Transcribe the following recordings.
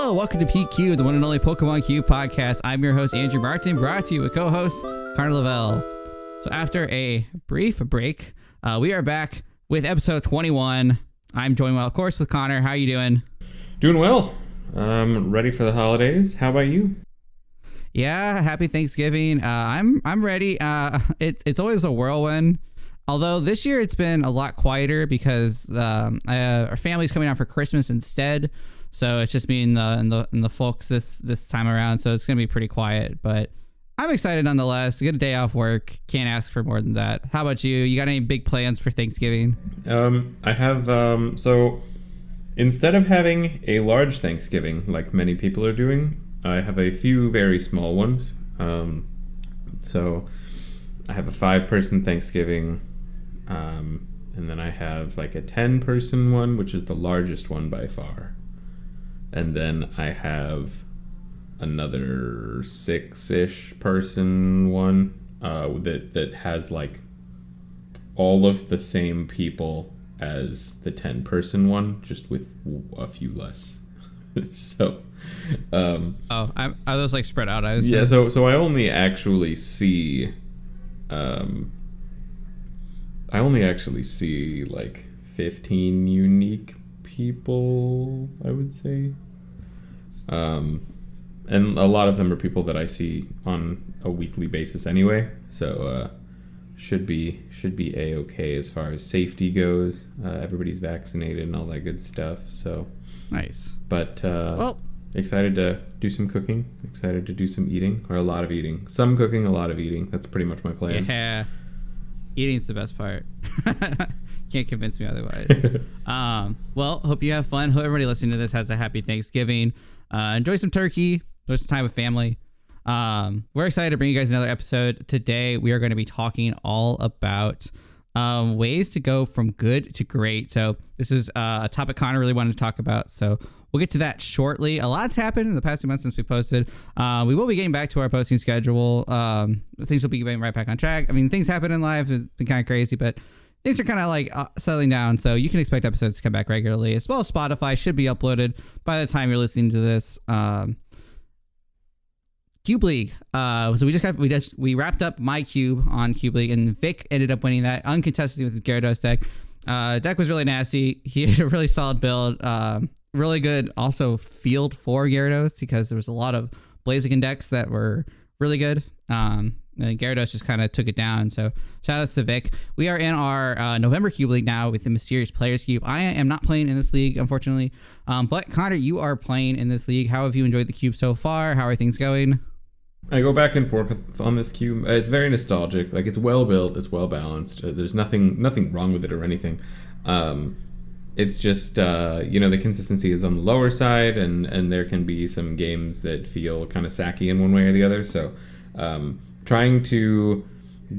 Hello, welcome to PQ, the one and only Pokemon Q podcast. I'm your host, Andrew Martin, brought to you with co-host Connor Lavelle. So after a brief break, we are back with episode 21. I'm joined, well, of course, with Connor. How are you doing? Doing well. Ready for the holidays. How about you? Yeah, happy Thanksgiving. I'm ready. It's always a whirlwind. Although this year it's been a lot quieter because our family's coming out for Christmas instead. So it's just me and the folks this time around. So it's gonna be pretty quiet, but I'm excited nonetheless. Get a day off work. Can't ask for more than that. How about you? You got any big plans for Thanksgiving? I have so instead of having a large Thanksgiving like many people are doing, I have a few very small ones. So I have a 5-person Thanksgiving, and then I have like a 10-person one, which is the largest one by far. And then I have another 6-ish person one that has like all of the same people as the 10-person one, just with a few less. So are those like spread out? Yeah, so I only actually see like 15 unique people, I would say. And a lot of them are people that I see on a weekly basis anyway, so should be a-okay as far as safety goes. Everybody's vaccinated and all that good stuff, so nice. But excited to do some cooking, excited to do some eating, or a lot of eating. Some cooking, a lot of eating. That's pretty much my plan. Yeah, eating's the best part. Can't convince me otherwise. Well, hope you have fun. Hope everybody listening to this has a happy Thanksgiving. Enjoy some turkey. Enjoy some time with family. We're excited to bring you guys another episode. Today, we are going to be talking all about ways to go from good to great. So this is a topic Connor really wanted to talk about. So we'll get to that shortly. A lot's happened in the past 2 months since we posted. We will be getting back to our posting schedule. Things will be getting right back on track. I mean, things happen in life. It's been kind of crazy, but things are kind of like settling down, so you can expect episodes to come back regularly, as well as Spotify should be uploaded by the time you're listening to this. Cube League. So we wrapped up my cube on Cube League, and Vic ended up winning that uncontested with the Gyarados deck. Deck was really nasty. He had a really solid build. Really good also field for Gyarados, because there was a lot of Blaziken decks that were really good. And Gyarados just kind of took it down. So shout out to Vic. We are in our November Cube League now with the Mysterious Players Cube. I am not playing in this league, unfortunately. But Connor, you are playing in this league. How have you enjoyed the cube so far? How are things going? I go back and forth on this cube. It's very nostalgic. Like, it's well built. It's well balanced. There's nothing wrong with it or anything. It's just, the consistency is on the lower side, and there can be some games that feel kind of sacky in one way or the other. So, trying to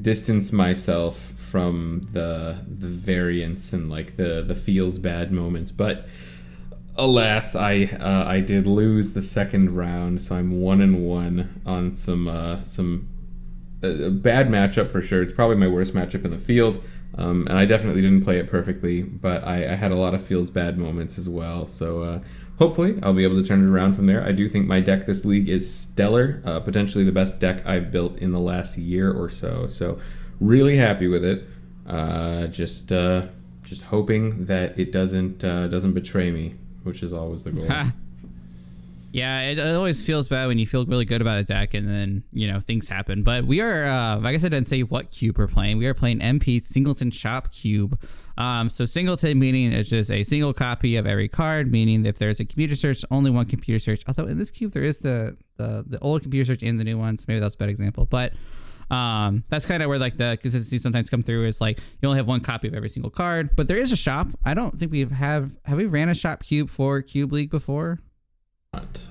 distance myself from the variance and like the feels bad moments, but alas, I did lose the second round, so I'm 1-1 on some bad matchup for sure. It's probably my worst matchup in the field, and I definitely didn't play it perfectly, but I had a lot of feels bad moments as well. So hopefully I'll be able to turn it around from there. I do think my deck this league is stellar, potentially the best deck I've built in the last year or so. So really happy with it. Just hoping that it doesn't betray me, which is always the goal. Yeah, it always feels bad when you feel really good about a deck and then, things happen. But we are, like I said, I didn't say what cube we're playing. We are playing MP Singleton Shop Cube. So Singleton meaning it's just a single copy of every card, meaning if there's a computer search, only one computer search. Although in this cube there is the old computer search and the new one, so maybe that's a bad example. But that's kind of where like the consistency sometimes come through, is like you only have one copy of every single card. But there is a shop. I don't think have we ran a shop cube for Cube League before?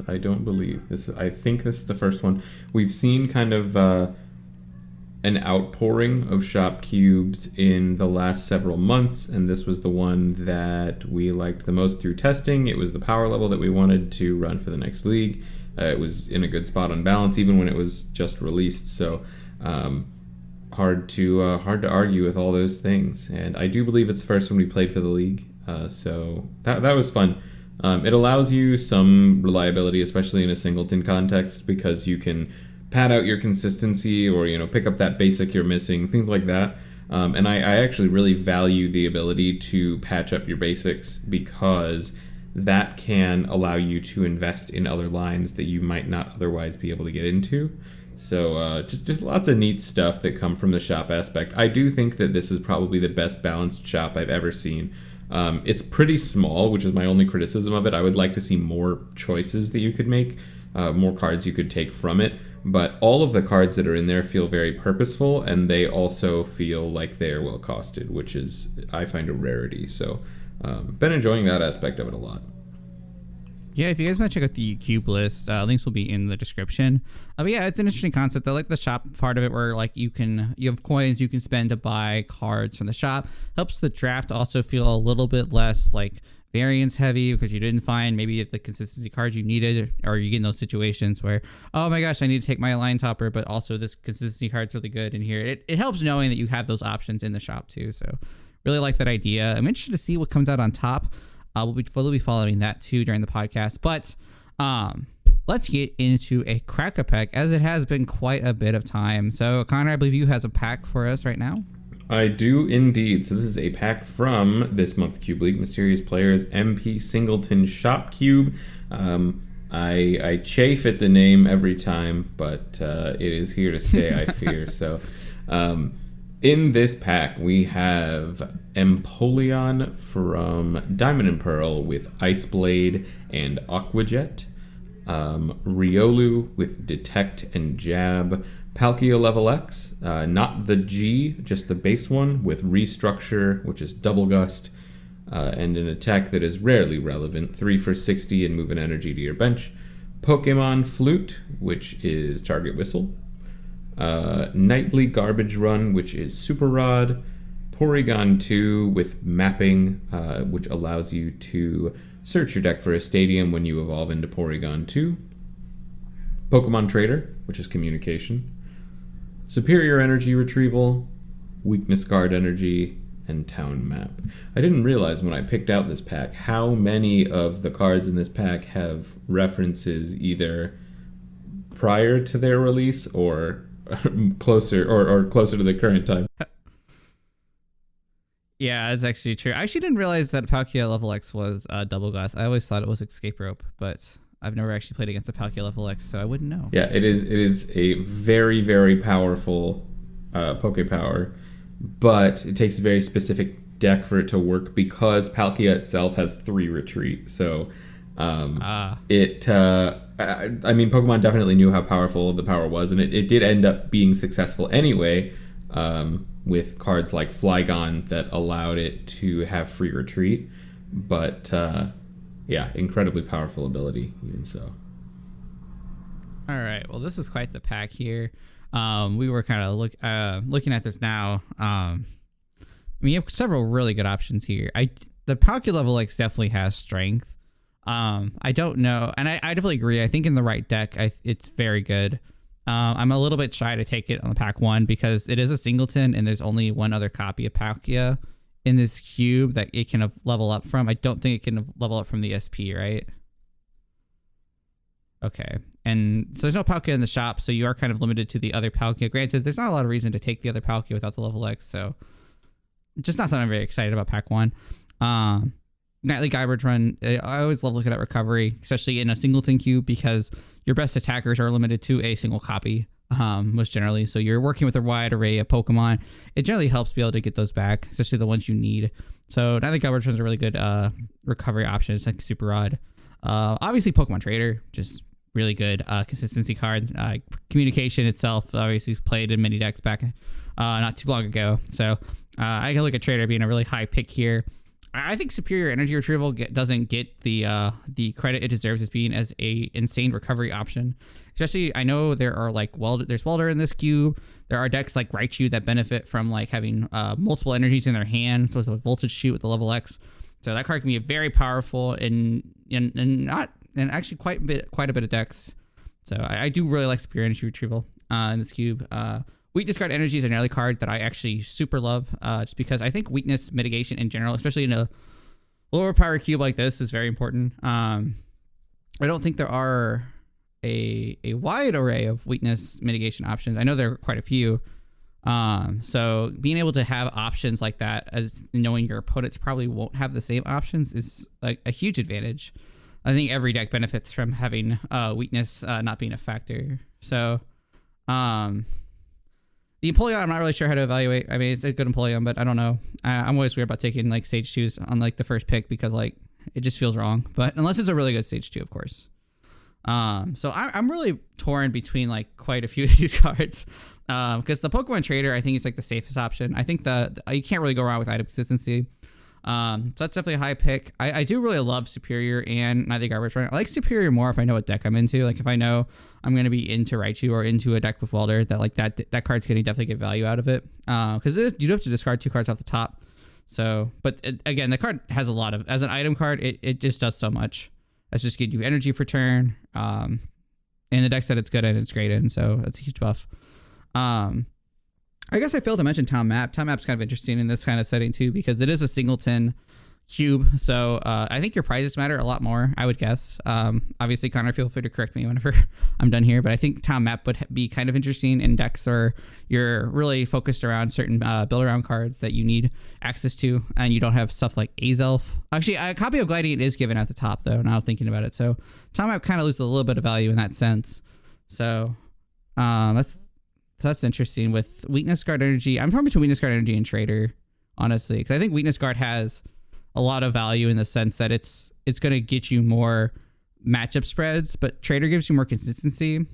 I don't believe this. I think this is the first one. We've seen kind of an outpouring of shop cubes in the last several months, and this was the one that we liked the most through testing. It was the power level that we wanted to run for the next league. It was in a good spot on balance, even when it was just released. So hard to argue with all those things. And I do believe it's the first one we played for the league. So that was fun. It allows you some reliability, especially in a singleton context, because you can pad out your consistency or pick up that basic you're missing, things like that. And I actually really value the ability to patch up your basics because that can allow you to invest in other lines that you might not otherwise be able to get into. So just lots of neat stuff that come from the shop aspect. I do think that this is probably the best balanced shop I've ever seen. It's pretty small, which is my only criticism of it. I would like to see more choices that you could make, more cards you could take from it. But all of the cards that are in there feel very purposeful, and they also feel like they are well costed, which is, I find, a rarity. So been enjoying that aspect of it a lot. Yeah, if you guys want to check out the cube list, links will be in the description. But yeah, it's an interesting concept. I like the shop part of it where like you have coins you can spend to buy cards from the shop. Helps the draft also feel a little bit less like variance heavy because you didn't find maybe the consistency cards you needed, or you get in those situations where, oh my gosh, I need to take my line topper, but also this consistency card's really good in here. It helps knowing that you have those options in the shop too. So really like that idea. I'm interested to see what comes out on top. We'll be following that too during the podcast. But let's get into a crack a pack, as it has been quite a bit of time. So Connor, I believe you has a pack for us right now. I do indeed. So this is a pack from this month's Cube League Mysterious Players MP Singleton Shop Cube. I chafe at the name every time, but it is here to stay, I fear. So in this pack, we have Empoleon from Diamond and Pearl with Ice Blade and Aquajet. Riolu with Detect and Jab. Palkia level X, not the G, just the base one, with Restructure, which is Double Gust, and an attack that is rarely relevant, 3 for 60 and move an energy to your bench. Pokemon Flute, which is Target Whistle. Nightly Garbage Run, which is Super Rod. Porygon 2 with Mapping, which allows you to search your deck for a stadium when you evolve into Porygon 2. Pokemon Trader, which is Communication. Superior Energy Retrieval, Weakness Guard Energy, and Town Map. I didn't realize when I picked out this pack how many of the cards in this pack have references either prior to their release or closer to the current time. Yeah, that's actually true. I actually didn't realize that Palkia level X was Double Gust. I always thought it was Escape Rope, but I've never actually played against a Palkia level X, so I wouldn't know. Yeah, it is a very, very powerful Pokepower, but it takes a very specific deck for it to work because Palkia itself has 3 retreat. So I mean, Pokemon definitely knew how powerful the power was, and it did end up being successful anyway, with cards like Flygon that allowed it to have free retreat. But yeah, incredibly powerful ability, even so. All right. Well, this is quite the pack here. We were kind of looking at this now. I mean, you have several really good options here. The Palkia level X definitely has strength. I don't know, and I definitely agree. I think in the right deck, it's very good. I'm a little bit shy to take it on the pack 1 because it is a singleton, and there's only one other copy of Palkia in this cube that it can level up from. I don't think it can level up from the SP, right? Okay. And so there's no Palkia in the shop, so you are kind of limited to the other Palkia. Granted, there's not a lot of reason to take the other Palkia without the level X, so just not something I'm very excited about pack 1. Nightly Garbage Run, I always love looking at recovery, especially in a singleton cube, because your best attackers are limited to a single copy. Most generally, so you're working with a wide array of Pokemon. It generally helps be able to get those back, especially the ones you need. So Nightly Garbage Run is a really good recovery option. It's like Super Rod. Obviously Pokemon Trader, just really good consistency card. Communication itself obviously played in many decks back not too long ago. So I can look at Trader being a really high pick here. I think Superior Energy Retrieval doesn't get the credit it deserves as being as a insane recovery option. Especially, I know there are there's Welder in this cube. There are decks like Raichu that benefit from like having multiple energies in their hand. So it's a Voltage Shoot with the level X. So that card can be very powerful and actually quite a bit of decks. So I do really like Superior Energy Retrieval in this cube. Weak Discard Energy is an early card that I actually super love, just because I think weakness mitigation in general, especially in a lower power cube like this is very important. I don't think there are a wide array of weakness mitigation options. I know there are quite a few. So being able to have options like that, as knowing your opponents probably won't have the same options, is like a huge advantage. I think every deck benefits from having weakness not being a factor. So the Empoleon, I'm not really sure how to evaluate. I mean, it's a good Empoleon, but I don't know. I'm always weird about taking like stage 2s on like the first pick because like it just feels wrong. But unless it's a really good stage 2, of course. So I'm really torn between like quite a few of these cards. Because the Pokemon Trader, I think, is like the safest option. I think the you can't really go wrong with item consistency. So that's definitely a high pick. I do really love Superior and Nightly Garbage Run. I like Superior more if I know what deck I'm into. Like if I know I'm going to be into Raichu or into a deck with Welder, that like that card's going to definitely get value out of it. Because you do have to discard 2 cards off the top. So, but again, the card has a lot of, as an item card, it just does so much. That's just getting you energy for turn. And the decks that it's good at, it's great in. So that's a huge buff. I guess I failed to mention Town Map. Town Map's kind of interesting in this kind of setting too, because it is a singleton cube. So I think your prizes matter a lot more, I would guess. Obviously, Connor, feel free to correct me whenever I'm done here, but I think Town Map would be kind of interesting in decks where you're really focused around certain build around cards that you need access to, and you don't have stuff like Azelf. Actually, a copy of Gladiator is given at the top, though, now thinking about it. So Town Map kind of loses a little bit of value in that sense. So that's interesting. With Weakness Guard Energy, I'm torn between Weakness Guard Energy and Trader, honestly, because I think Weakness Guard has a lot of value in the sense that it's going to get you more matchup spreads, but Trader gives you more consistency.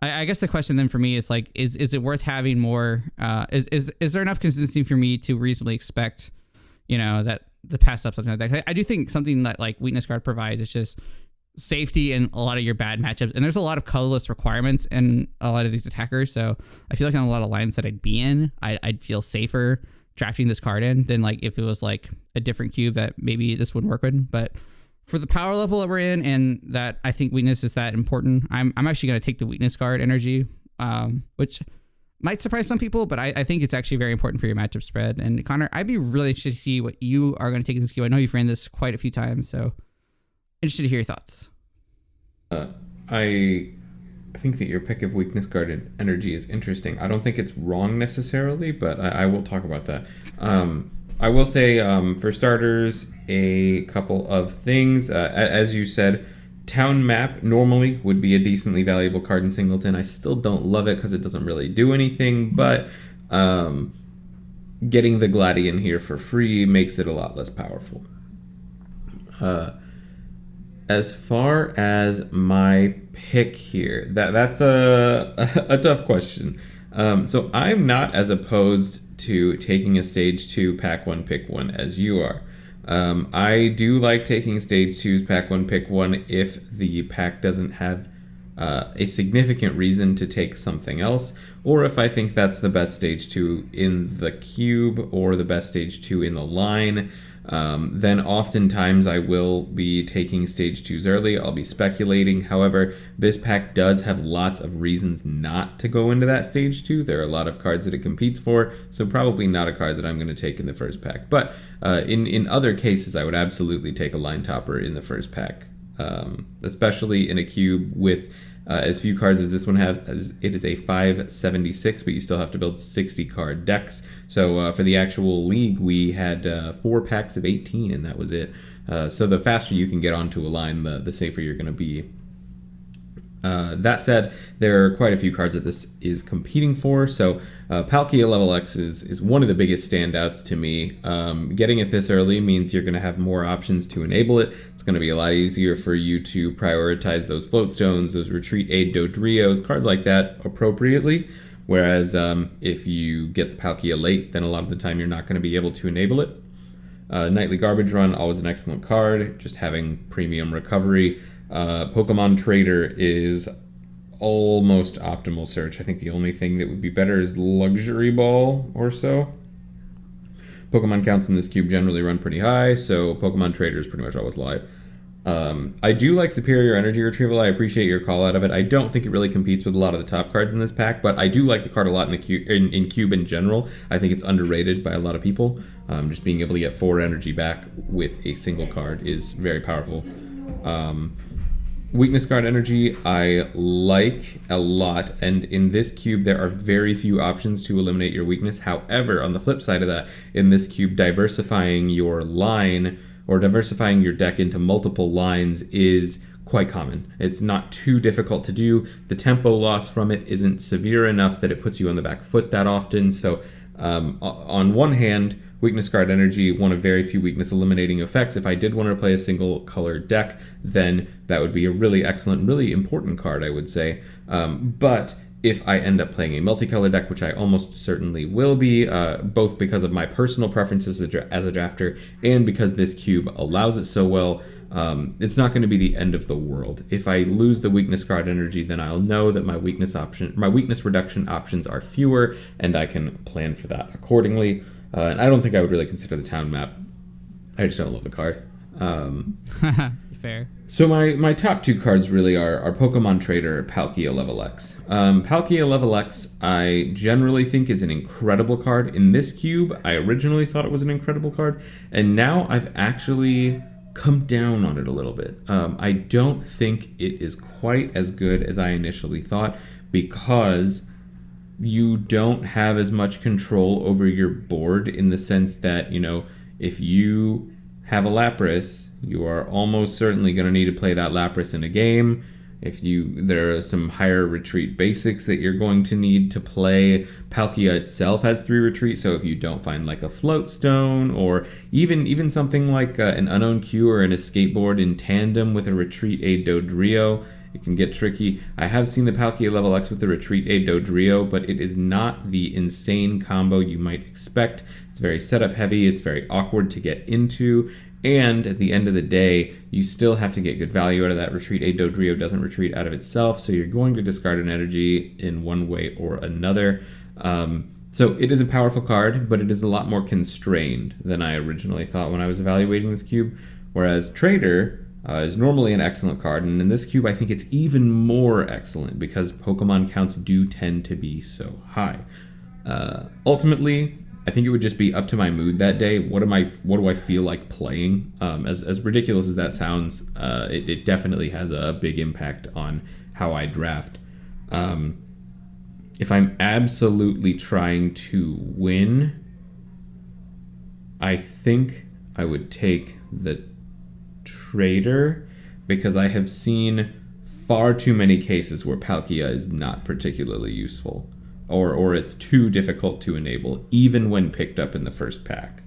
I guess the question then for me is like, is it worth having more? Is there enough consistency for me to reasonably expect, that the pass up something like that? I do think something that like Weakness Guard provides is just safety in a lot of your bad matchups, and there's a lot of colorless requirements in a lot of these attackers, so I feel like on a lot of lines that I'd be in, I'd feel safer drafting this card in than like if it was like a different cube that maybe this wouldn't work with. But for the power level that we're in, and that I think weakness is that important, I'm actually going to take the Weakness Guard energy, which might surprise some people, but I think it's actually very important for your matchup spread. And Connor, I'd be really interested to see what you are going to take in this cube. I know you've ran this quite a few times, so interested to hear your thoughts. I think that your pick of Weakness Guard energy is interesting. I don't think it's wrong necessarily, but I will talk about that. I will say, for starters, a couple of things. As you said, Town Map normally would be a decently valuable card in Singleton. I still don't love it because it doesn't really do anything, but getting the Gladion here for free makes it a lot less powerful. As far as my pick here, that's a tough question. So I'm not as opposed to taking a stage 2 pack 1 pick 1 as you are. I do like taking stage 2's pack 1 pick 1 if the pack doesn't have a significant reason to take something else, or if I think that's the best stage 2 in the cube or the best stage 2 in the line. Then oftentimes I will be taking stage 2s early. I'll be speculating. However, this pack does have lots of reasons not to go into that stage 2. There are a lot of cards that it competes for, so probably not a card that I'm going to take in the first pack. But in other cases, I would absolutely take a line topper in the first pack, especially in a cube with as few cards as this one has. As it is a 576, but you still have to build 60 card decks. So for the actual league, we had 4 packs of 18, and that was it. So the faster you can get onto a line, the safer you're going to be. That said, there are quite a few cards that this is competing for. So Palkia Level X is one of the biggest standouts to me. Getting it this early means you're going to have more options to enable it. It's going to be a lot easier for you to prioritize those Float Stones, those Retreat Aid Dodrios, cards like that appropriately. Whereas if you get the Palkia late, then a lot of the time you're not going to be able to enable it. Nightly Garbage Run, always an excellent card, just having premium recovery. Pokemon Trader is almost optimal search. I think the only thing that would be better is Luxury Ball or so. Pokemon counts in this cube generally run pretty high, so Pokemon Trader is pretty much always live. I do like Superior Energy Retrieval. I appreciate your call out of it. I don't think it really competes with a lot of the top cards in this pack, but I do like the card a lot in the cube in general. I think it's underrated by a lot of people. Just being able to get 4 energy back with a single card is very powerful. Weakness Guard Energy I like a lot, and in this cube there are very few options to eliminate your weakness. However, on the flip side of that, in this cube, diversifying your line or diversifying your deck into multiple lines is quite common. It's not too difficult to do. The tempo loss from it isn't severe enough that it puts you on the back foot that often. So on one hand, Weakness Guard Energy, one of very few weakness eliminating effects. If I did want to play a single color deck, then that would be a really excellent, really important card, I would say. But if I end up playing a multicolor deck, which I almost certainly will be, both because of my personal preferences as a drafter and because this cube allows it so well, it's not going to be the end of the world. If I lose the Weakness Guard Energy, then I'll know that my weakness reduction options are fewer, and I can plan for that accordingly. And I don't think I would really consider the town map. I just don't love the card. Fair. So my top 2 cards really are Pokemon Trader, Palkia Level X. Palkia Level X I generally think is an incredible card. In this cube, I originally thought it was an incredible card, and now I've actually come down on it a little bit. I don't think it is quite as good as I initially thought, because you don't have as much control over your board, in the sense that, if you have a Lapras, you are almost certainly going to need to play that Lapras in a game. There are some higher retreat basics that you're going to need to play. Palkia itself has 3 retreat, so if you don't find like a Float Stone, or even something like an Unknown Q or an Escape Board in tandem with a Retreat Aid Dodrio, it can get tricky. I have seen the Palkia Level X with the Retreat Aid Dodrio, but it is not the insane combo you might expect. It's very setup heavy, it's very awkward to get into, and at the end of the day, you still have to get good value out of that. Retreat Aid Dodrio doesn't retreat out of itself, so you're going to discard an energy in one way or another. So it is a powerful card, but it is a lot more constrained than I originally thought when I was evaluating this cube, whereas Trader is normally an excellent card, and in this cube I think it's even more excellent because Pokemon counts do tend to be so high. Ultimately, I think it would just be up to my mood that day. What do I feel like playing? As ridiculous as that sounds, it definitely has a big impact on how I draft. If I'm absolutely trying to win, I think I would take the Trader, because I have seen far too many cases where Palkia is not particularly useful, or it's too difficult to enable, even when picked up in the first pack.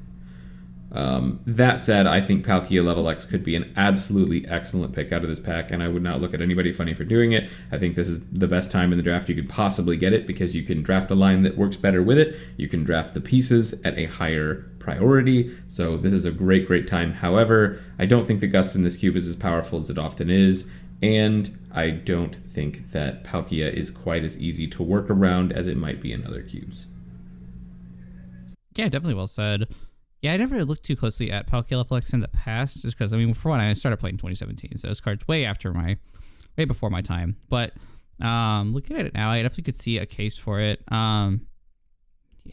That said, I think Palkia Level X could be an absolutely excellent pick out of this pack, and I would not look at anybody funny for doing it. I think this is the best time in the draft you could possibly get it, because you can draft a line that works better with it. You can draft the pieces at a higher priority, so this is a great time. However, I don't think the Gust in this cube is as powerful as it often is, and I don't think that Palkia is quite as easy to work around as it might be in other cubes. Yeah, definitely well said. Yeah, I never looked too closely at Palkia Level X in the past, just because, for one, I started playing in 2017, so those cards way before my time. But looking at it now, I definitely could see a case for it.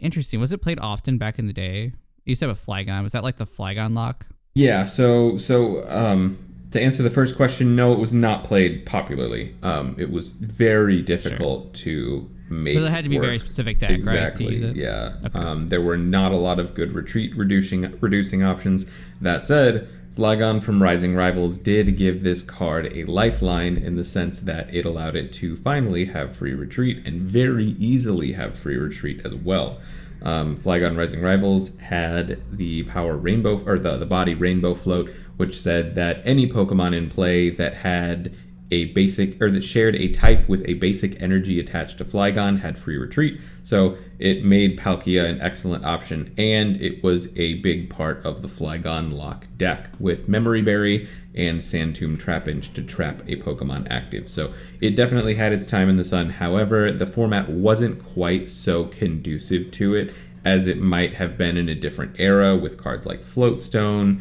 Interesting. Was it played often back in the day? You said with Flygon. Was that like the Flygon lock? Yeah, so to answer the first question, no, it was not played popularly. It was very difficult to make. But it had to be work. Very specific deck, exactly, right? To use it? Yeah. Okay. There were not a lot of good retreat reducing options. That said, Flygon from Rising Rivals did give this card a lifeline, in the sense that it allowed it to finally have free retreat, and very easily have free retreat as well. Flygon Rising Rivals had the power Rainbow, or the body Rainbow Float, which said that any Pokemon in play that had a basic, or that shared a type with a basic energy attached to Flygon had free retreat. So it made Palkia an excellent option, and it was a big part of the Flygon lock deck, with Memory Berry and Sand Tomb Trapinch to trap a Pokemon active. So it definitely had its time in the sun. However, the format wasn't quite so conducive to it as it might have been in a different era, with cards like Floatstone,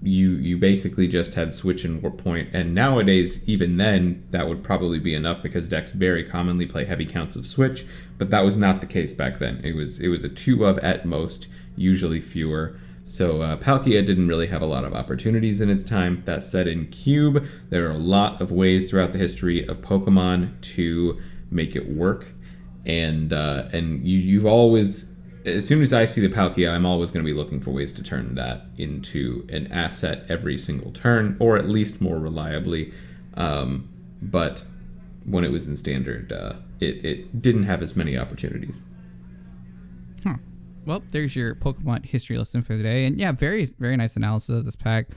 you basically just had switch and warp point, and nowadays even then that would probably be enough because decks very commonly play heavy counts of switch, but that was not the case back then. It was a 2 of at most, usually fewer. So Palkia didn't really have a lot of opportunities in its time. That said, in Cube, there are a lot of ways throughout the history of Pokemon to make it work, and you've always, as soon as I see the Palkia, I'm always going to be looking for ways to turn that into an asset every single turn, or at least more reliably. But when it was in Standard, it didn't have as many opportunities. Well, there's your Pokemon history lesson for the day. And yeah, very, very nice analysis of this pack.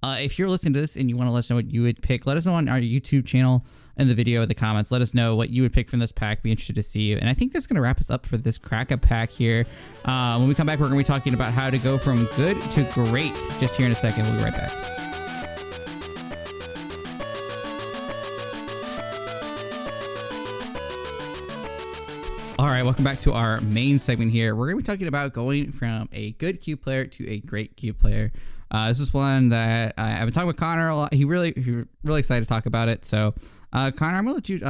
If you're listening to this and you want to let us know what you would pick, let us know on our YouTube channel in the video in the comments. Let us know what you would pick from this pack. Be interested to see. And I think that's going to wrap us up for this Kraka pack here. When we come back, we're going to be talking about how to go from good to great. Just here in a second. We'll be right back. All right, welcome back to our main segment here. We're going to be talking about going from a good Cube player to a great Cube player. This is one that I've been talking with Connor a lot. He's really excited to talk about it. So, Connor, I'm going to let you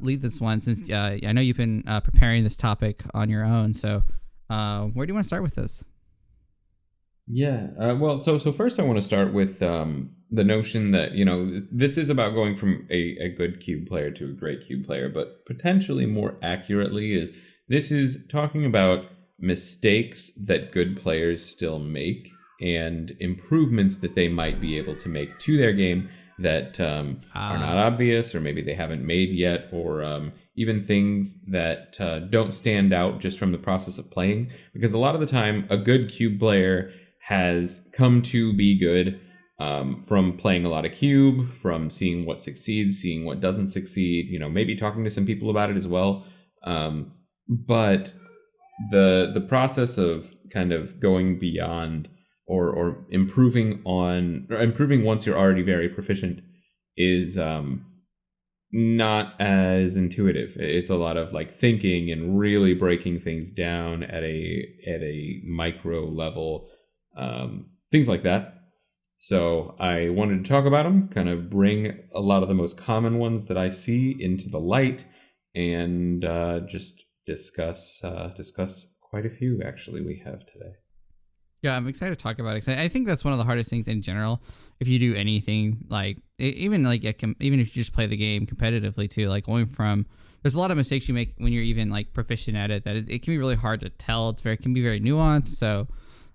lead this one since I know you've been preparing this topic on your own. So, where do you want to start with this? Yeah, well, so first I want to start with the notion that, this is about going from a good Cube player to a great Cube player, but potentially more accurately this is talking about mistakes that good players still make and improvements that they might be able to make to their game that are not obvious, or maybe they haven't made yet, or even things that don't stand out just from the process of playing. Because a lot of the time, a good Cube player has come to be good from playing a lot of Cube, from seeing what succeeds, seeing what doesn't succeed, maybe talking to some people about it as well. But the process of kind of going beyond or improving once you're already very proficient is not as intuitive. It's a lot of like thinking and really breaking things down at a micro level, things like that. So I wanted to talk about them, kind of bring a lot of the most common ones that I see into the light, and just discuss quite a few actually we have today. Yeah, I'm excited to talk about it. I think that's one of the hardest things in general. If you do anything, like even if you just play the game competitively too, like going from, there's a lot of mistakes you make when you're even like proficient at it that it can be really hard to tell. It can be very nuanced. So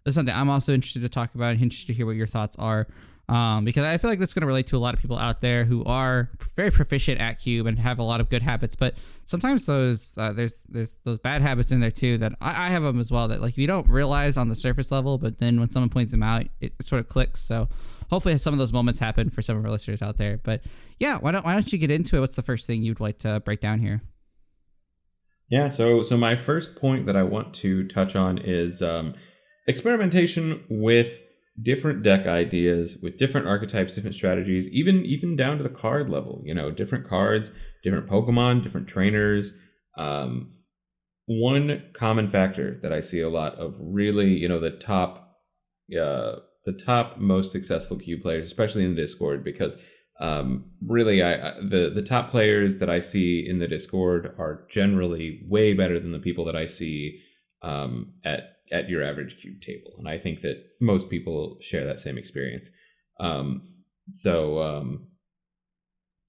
that's something I'm also interested to talk about and interested to hear what your thoughts are. Because I feel like that's going to relate to a lot of people out there who are very proficient at Cube and have a lot of good habits, but sometimes there's those bad habits in there too that I have them as well, that like you don't realize on the surface level, but then when someone points them out, it sort of clicks. So hopefully some of those moments happen for some of our listeners out there. But yeah, why don't you get into it? What's the first thing you'd like to break down here? Yeah, so my first point that I want to touch on is experimentation with different deck ideas, with different archetypes, different strategies, even down to the card level. Different cards, different Pokemon, different trainers. One common factor that I see a lot of really, the top most successful Cube players, especially in the Discord, because really the top players that I see in the Discord are generally way better than the people that I see at your average Cube table. And I think that most people share that same experience. So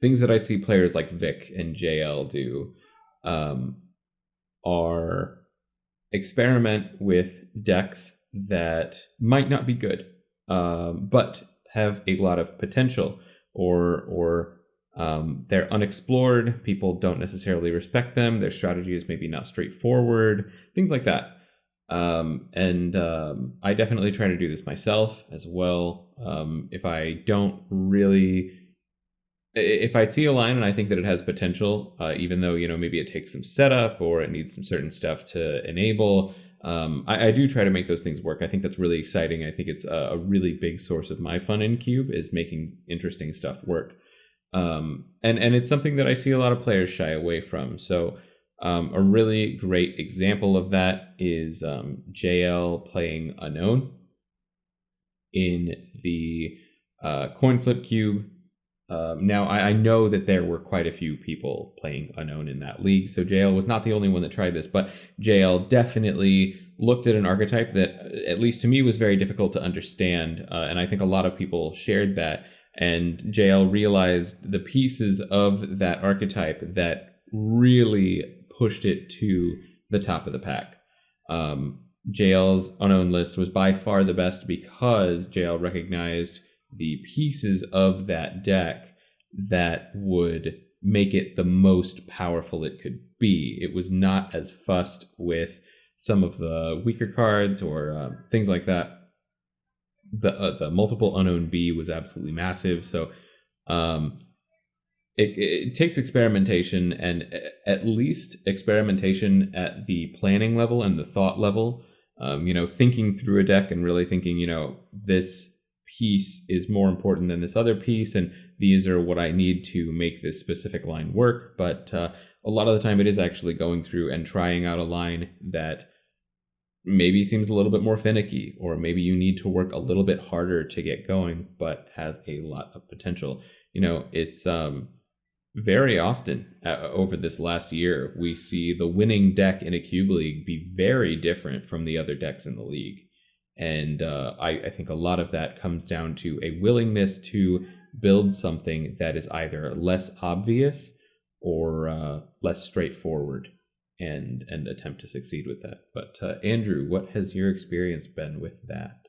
things that I see players like Vic and JL do are experiment with decks that might not be good, but have a lot of potential, or they're unexplored. People don't necessarily respect them. Their strategy is maybe not straightforward, things like that. I definitely try to do this myself as well. If I see a line and I think that it has potential, even though, maybe it takes some setup or it needs some certain stuff to enable, I do try to make those things work. I think that's really exciting. I think it's a really big source of my fun in Cube, is making interesting stuff work. And it's something that I see a lot of players shy away from. So a really great example of that is JL playing Unknown in the Coin flip cube. Now, I know that there were quite a few people playing Unknown in that league, so JL was not the only one that tried this, but JL definitely looked at an archetype that, at least to me, was very difficult to understand, and I think a lot of people shared that, and JL realized the pieces of that archetype that really pushed it to the top of the pack. JL's Unknown list was by far the best because JL recognized the pieces of that deck that would make it the most powerful it could be. It was not as fussed with some of the weaker cards or things like that. The multiple Unknown B was absolutely massive. So it takes experimentation, and at least experimentation at the planning level and the thought level. Thinking through a deck and really thinking, this piece is more important than this other piece, and these are what I need to make this specific line work. But a lot of the time it is actually going through and trying out a line that maybe seems a little bit more finicky, or maybe you need to work a little bit harder to get going, but has a lot of potential. It's very often over this last year, we see the winning deck in a cube league be very different from the other decks in the league. And I think a lot of that comes down to a willingness to build something that is either less obvious or less straightforward, and attempt to succeed with that. But Andrew, what has your experience been with that?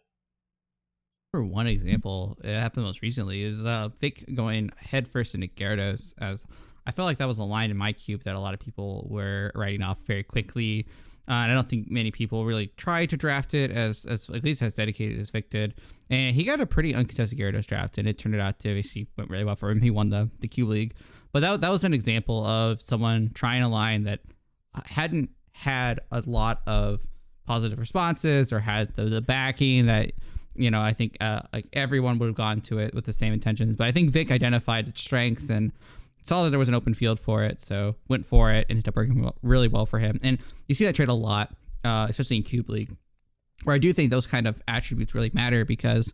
For one example, it happened most recently, is Vic going headfirst into Gyarados, as I felt like that was a line in my cube that a lot of people were writing off very quickly. And I don't think many people really tried to draft it as at least as dedicated as Vic did. And he got a pretty uncontested Gyarados draft, and it turned out to obviously went really well for him. He won the Cube League. But that was an example of someone trying a line that hadn't had a lot of positive responses or had the backing that, I think like everyone would have gone to it with the same intentions. But I think Vic identified its strengths and saw that there was an open field for it, so went for it, and ended up working really well for him. And you see that trade a lot, especially in Cube League, where I do think those kind of attributes really matter because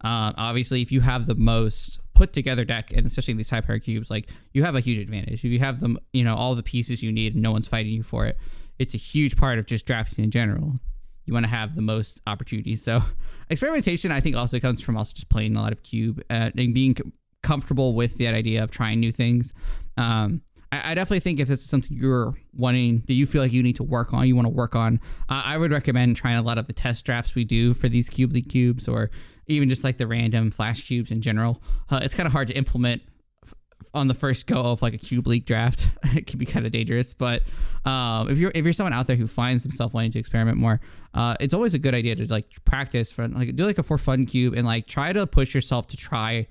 obviously if you have the most put together deck, and especially in these high power cubes, like you have a huge advantage. If you have them, all the pieces you need and no one's fighting you for it, it's a huge part of just drafting in general. You want to have the most opportunities. So experimentation, I think, also comes from also just playing a lot of cube and being comfortable with that idea of trying new things. I definitely think if this is something you're wanting, that you feel like you need to work on, you want to work on, I would recommend trying a lot of the test drafts we do for these Cube League cubes, or even just like the random flash cubes in general. It's kind of hard to implement on the first go of like a Cube League draft. It can be kind of dangerous, but if you're someone out there who finds himself wanting to experiment more, it's always a good idea to like practice for like do like a for fun cube and like try to push yourself to try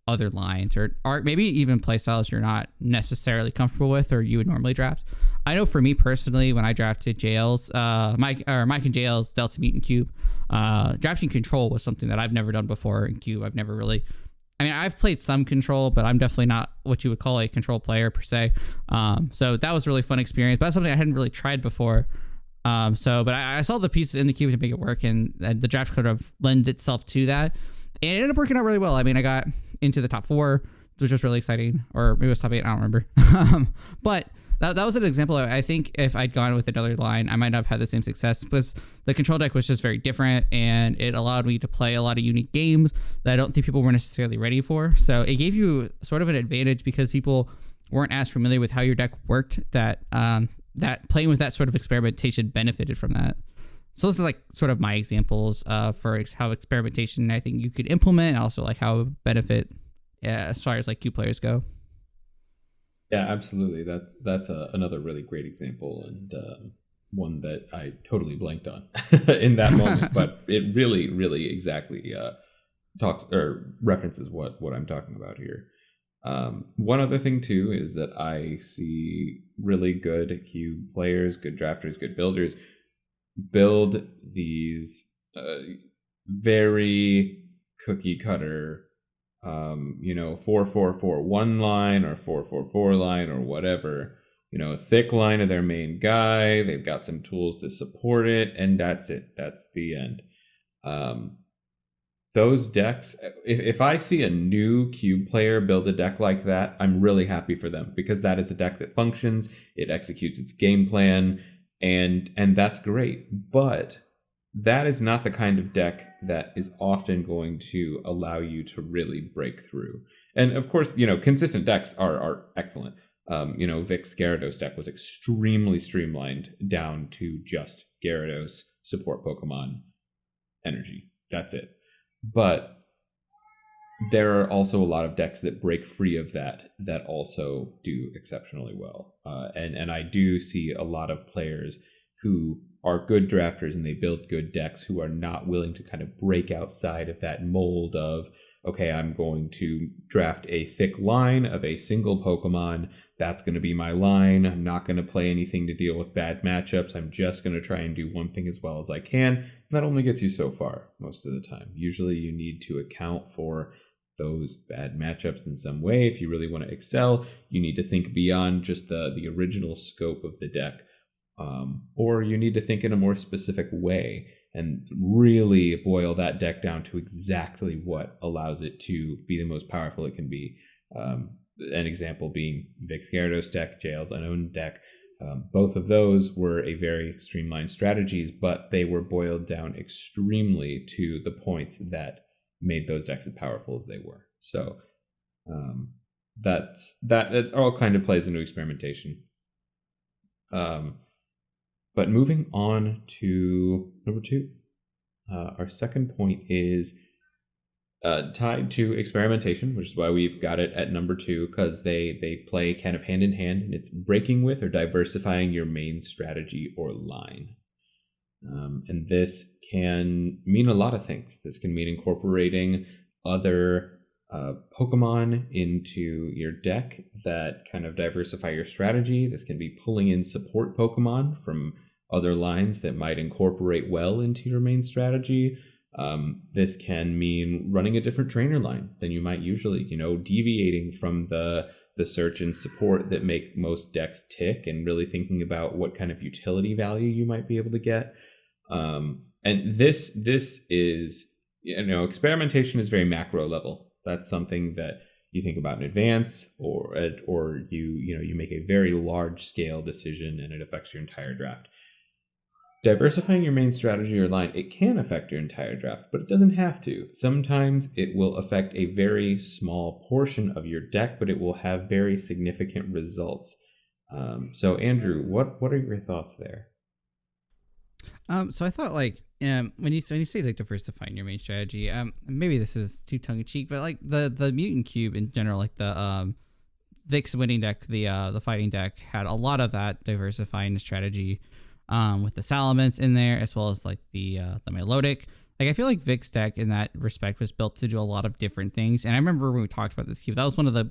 other lines or maybe even play styles you're not necessarily comfortable with or you would normally draft. I know for me personally, when I drafted JL's Mike and JL's Delta Mutant Cube, drafting control was something that I've never done before in Cube. I've played some control, but I'm definitely not what you would call a control player per se. So that was a really fun experience, but that's something I hadn't really tried before. But I saw the pieces in the cube to make it work, and the draft could have lent itself to that. And it ended up working out really well. I got into the top 4, which was really exciting. Or maybe it was top 8, I don't remember. But that was an example. I think if I'd gone with another line, I might not have had the same success, because the control deck was just very different, and it allowed me to play a lot of unique games that I don't think people were necessarily ready for. So it gave you sort of an advantage because people weren't as familiar with how your deck worked, that playing with that sort of experimentation benefited from that. So those are like sort of my examples for how experimentation I think you could implement, and also like how it would benefit as far as like cube players go. Yeah, absolutely. That's another really great example, and one that I totally blanked on in that moment. But it really, really exactly talks or references what I'm talking about here. One other thing too is that I see really good cube players, good drafters, good builders build these very cookie cutter 4-4-4 one line or 4-4-4 line or whatever, a thick line of their main guy. They've got some tools to support it, and that's it. That's the end. those decks, if I see a new cube player build a deck like that, I'm really happy for them, because that is a deck that functions, it executes its game plan, and that's great. But that is not the kind of deck that is often going to allow you to really break through. And of course, consistent decks are excellent. Vic's Gyarados deck was extremely streamlined down to just Gyarados, support Pokemon, energy. That's it. But there are also a lot of decks that break free of that also do exceptionally well. And I do see a lot of players who are good drafters and they build good decks who are not willing to kind of break outside of that mold of, okay, I'm going to draft a thick line of a single Pokemon. That's going to be my line. I'm not going to play anything to deal with bad matchups. I'm just going to try and do one thing as well as I can. And that only gets you so far most of the time. Usually you need to account for those bad matchups in some way. If you really want to excel, you need to think beyond just the original scope of the deck. Or you need to think in a more specific way and really boil that deck down to exactly what allows it to be the most powerful it can be. An example being Vic's Gyarados deck, JL's Unown deck. Both of those were a very streamlined strategies, but they were boiled down extremely to the points that made those decks as powerful as they were. So that it all kind of plays into experimentation. But moving on to number 2, our second point is tied to experimentation, which is why we've got it at number 2, because they play kind of hand in hand, and it's breaking with or diversifying your main strategy or line. And this can mean a lot of things. This can mean incorporating other Pokemon into your deck that kind of diversify your strategy. This can be pulling in support Pokemon from other lines that might incorporate well into your main strategy. This can mean running a different trainer line than you might usually, deviating from the search and support that make most decks tick and really thinking about what kind of utility value you might be able to get. And this is, experimentation is very macro level. That's something that you think about in advance, or you make a very large scale decision and it affects your entire draft. Diversifying your main strategy or line, it can affect your entire draft, but it doesn't have to. Sometimes it will affect a very small portion of your deck, but it will have very significant results. So Andrew, what are your thoughts there? So I thought when you say like diversifying your main strategy, maybe this is too tongue in cheek, but like the mutant cube in general, like the Vic's winning deck, the fighting deck had a lot of that diversifying strategy, with the Salamence in there, as well as like the Milotic. Like I feel like Vic's deck in that respect was built to do a lot of different things. And I remember when we talked about this cube, that was one of the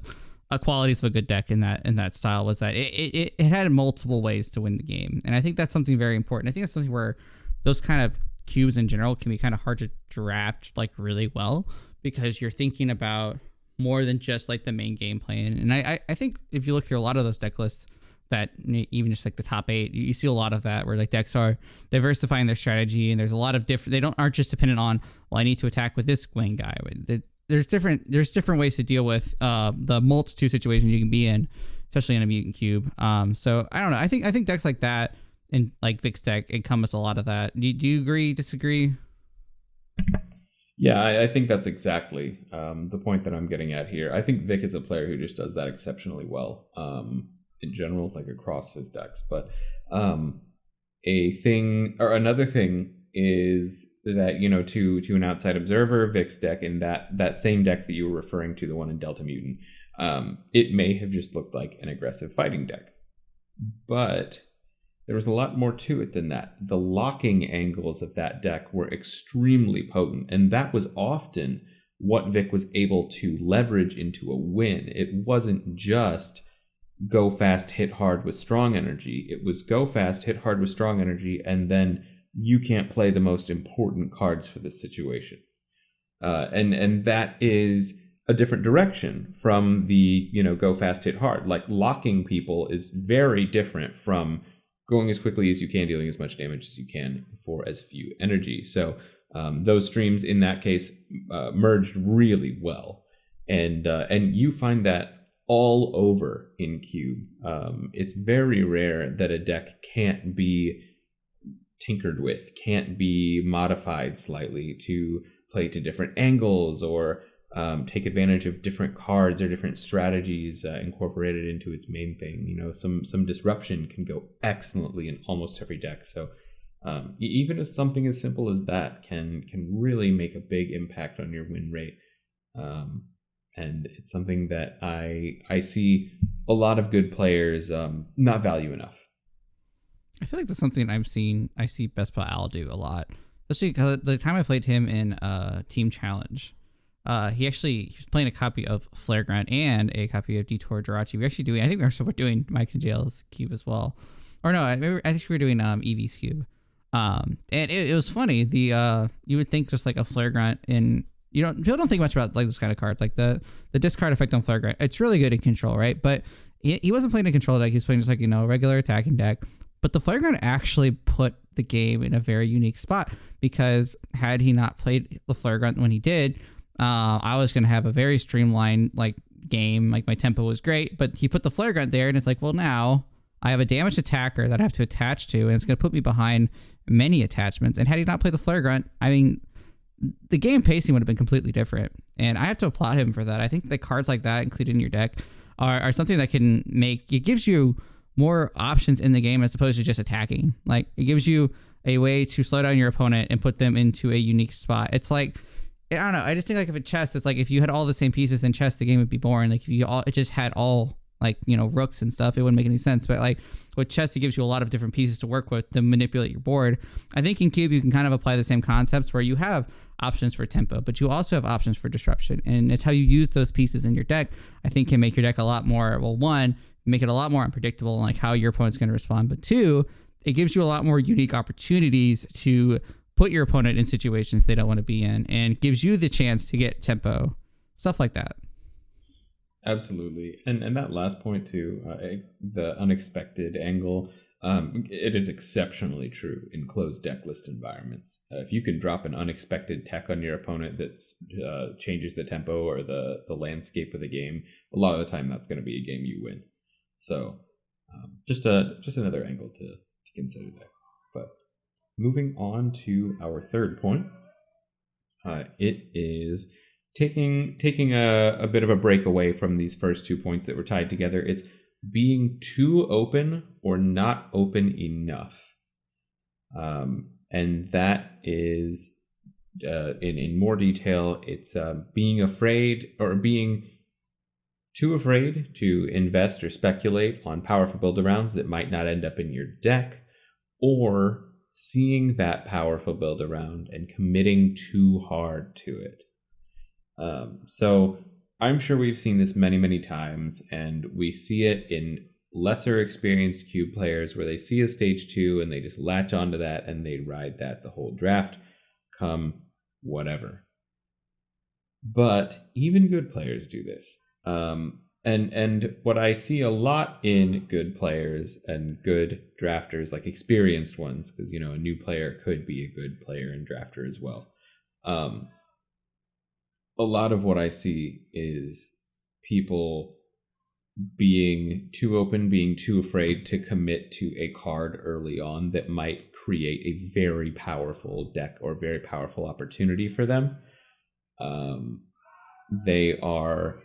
qualities of a good deck in that style, was that it had multiple ways to win the game. And I think that's something very important. I think that's something where those kind of cubes in general can be kind of hard to draft like really well, because you're thinking about more than just like the main game plan. And I think if you look through a lot of those deck lists, that even just like the top 8, you see a lot of that where like decks are diversifying their strategy, and there's a lot of different, aren't just dependent on, well, I need to attack with this wing guy. There's different ways to deal with the multitude situations you can be in, especially in a mutant cube. So I don't know. I think decks like that and like Vic's deck encompass a lot of that. Do you agree, disagree? Yeah, I think that's exactly the point that I'm getting at here. I think Vic is a player who just does that exceptionally well. In general, like across his decks. But another thing is that, to an outside observer, Vic's deck in that same deck that you were referring to, the one in Delta Mutant, it may have just looked like an aggressive fighting deck. But there was a lot more to it than that. The locking angles of that deck were extremely potent, and that was often what Vic was able to leverage into a win. It wasn't just go fast, hit hard with strong energy. It was go fast, hit hard with strong energy, and then you can't play the most important cards for this situation. And that is a different direction from the, go fast, hit hard. Like locking people is very different from going as quickly as you can, dealing as much damage as you can for as few energy. So Those streams in that case merged really well, and you find that all over in Cube. It's very rare that a deck can't be tinkered with, can't be modified slightly to play to different angles or take advantage of different cards or different strategies incorporated into its main thing. You know, some disruption can go excellently in almost every deck. So even as something as simple as that can really make a big impact on your win rate. And it's something that I see a lot of good players not value enough. I feel like that's something I see Best Pal Al do a lot, especially because the time I played him in Team Challenge, he was playing a copy of Flare Grunt and a copy of Detour Jirachi. I think we were doing Mike and JL's Cube as well, or no, I think we were doing Eevee's Cube. And it was funny. You would think just like a Flare Grunt people don't think much about like this kind of cards, like the discard effect on Flare Grunt. It's really good in control, right? But he wasn't playing a control deck. He was playing just like, a regular attacking deck. But the Flare Grunt actually put the game in a very unique spot, because had he not played the Flare Grunt when he did, I was going to have a very streamlined like game. Like my tempo was great, but he put the Flare Grunt there, and it's like, well, now I have a damaged attacker that I have to attach to, and it's going to put me behind many attachments. And had he not played the Flare Grunt, I mean, the game pacing would have been completely different. And I have to applaud him for that. I think the cards like that included in your deck are something that can it gives you more options in the game as opposed to just attacking. Like, it gives you a way to slow down your opponent and put them into a unique spot. It's like, I don't know. I just think like if a chess, it's like if you had all the same pieces in chess, the game would be boring. Like if it just had all like, rooks and stuff, it wouldn't make any sense. But like with chess, it gives you a lot of different pieces to work with to manipulate your board. I think in Cube, you can kind of apply the same concepts where you have options for tempo, but you also have options for disruption. And it's how you use those pieces in your deck, I think, can make your deck a lot more, one, make it a lot more unpredictable and like how your opponent's going to respond. But two, it gives you a lot more unique opportunities to put your opponent in situations they don't want to be in, and gives you the chance to get tempo, stuff like that. Absolutely. And that last point too, the unexpected angle, it is exceptionally true in closed deck list environments. If you can drop an unexpected tech on your opponent that changes the tempo or the landscape of the game, a lot of the time that's going to be a game you win. So just another angle to consider there. But moving on to our third point, it is taking a bit of a break away from these first 2 points that were tied together. It's being too open or not open enough. And that is, in more detail, it's being afraid or being too afraid to invest or speculate on powerful build-arounds that might not end up in your deck, or seeing that powerful build-around and committing too hard to it. So I'm sure we've seen this many, many times, and we see it in lesser experienced Cube players where they see a stage 2 and they just latch onto that and they ride that the whole draft, come whatever. But even good players do this. And what I see a lot in good players and good drafters, like experienced ones, because, a new player could be a good player and drafter as well. A lot of what I see is people being too open, being too afraid to commit to a card early on that might create a very powerful deck or very powerful opportunity for them. They are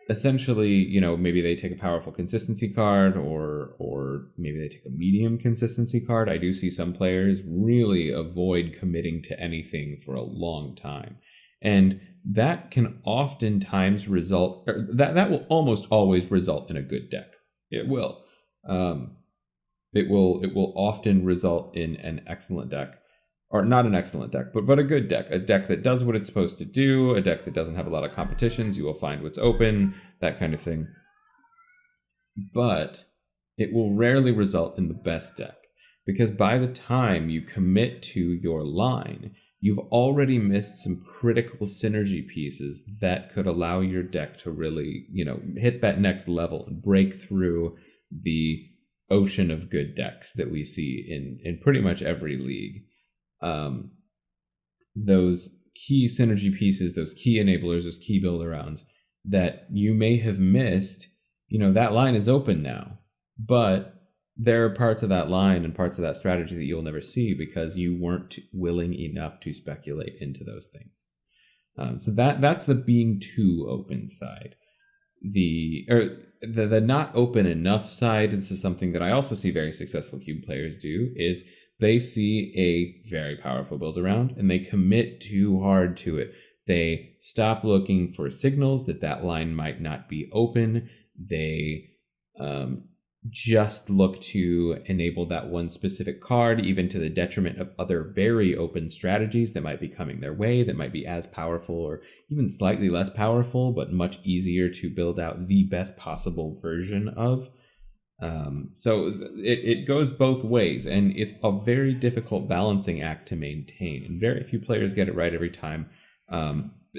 essentially, maybe they take a powerful consistency card or maybe they take a medium consistency card. I do see some players really avoid committing to anything for a long time. And that can oftentimes result, that will almost always result in a good deck. It will. It will often result in an excellent deck. Or not an excellent deck, but a good deck. A deck that does what it's supposed to do, a deck that doesn't have a lot of competitions, you will find what's open, that kind of thing. But it will rarely result in the best deck, because by the time you commit to your line, you've already missed some critical synergy pieces that could allow your deck to really, hit that next level and break through the ocean of good decks that we see in pretty much every league. those key synergy pieces, those key enablers, those key build arounds that you may have missed. That line is open now, but there are parts of that line and parts of that strategy that you'll never see because you weren't willing enough to speculate into those things. So that's the being too open side. The not open enough side, this is something that I also see very successful cube players do, is they see a very powerful build around and they commit too hard to it. They stop looking for signals that line might not be open. They just look to enable that one specific card, even to the detriment of other very open strategies that might be coming their way, that might be as powerful or even slightly less powerful, but much easier to build out the best possible version of. So it goes both ways, and it's a very difficult balancing act to maintain, and very few players get it right every time.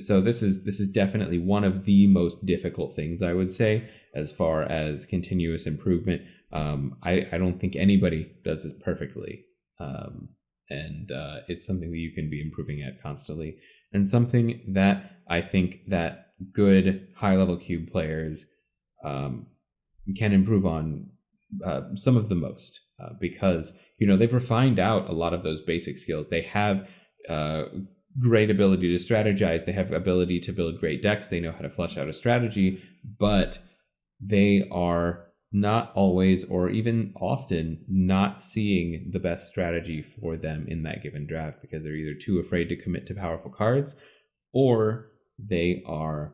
So this is definitely one of the most difficult things, I would say, as far as continuous improvement. I don't think anybody does this perfectly. And it's something that you can be improving at constantly, and something that I think that good high-level cube players can improve on some of the most, because they've refined out a lot of those basic skills. They have great ability to strategize. They have ability to build great decks. They know how to flesh out a strategy, but they are not always, or even often, not seeing the best strategy for them in that given draft because they're either too afraid to commit to powerful cards, or they are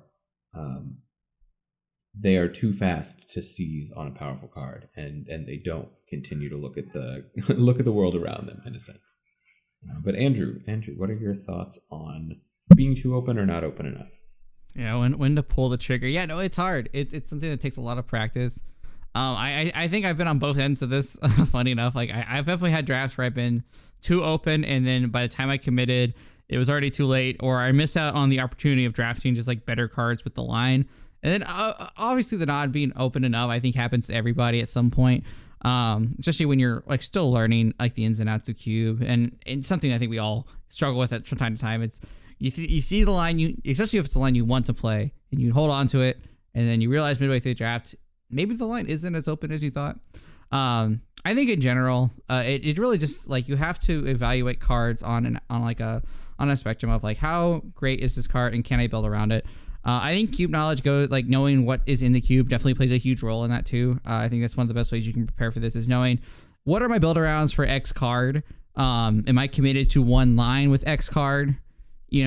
too fast to seize on a powerful card, and they don't continue to look at the world around them, in a sense. But Andrew, what are your thoughts on being too open or not open enough? Yeah, when to pull the trigger. Yeah, no, it's hard. It's something that takes a lot of practice. I think I've been on both ends of this. Funny enough, like I've definitely had drafts where I've been too open, and then by the time I committed, it was already too late, or I missed out on the opportunity of drafting just like better cards with the line. And then obviously the not being open enough, I think, happens to everybody at some point. Especially when you're like still learning like the ins and outs of cube, and something I think we all struggle with it from time to time. It's you see the line, especially if it's the line you want to play, and you hold on to it, and then you realize midway through the draft maybe the line isn't as open as you thought. I think in general, it really just like you have to evaluate cards on a spectrum of like how great is this card and can I build around it. I think cube knowledge goes like knowing what is in the cube definitely plays a huge role in that too. I think that's one of the best ways you can prepare for this is knowing what are my build arounds for X card. Am I committed to one line with X card?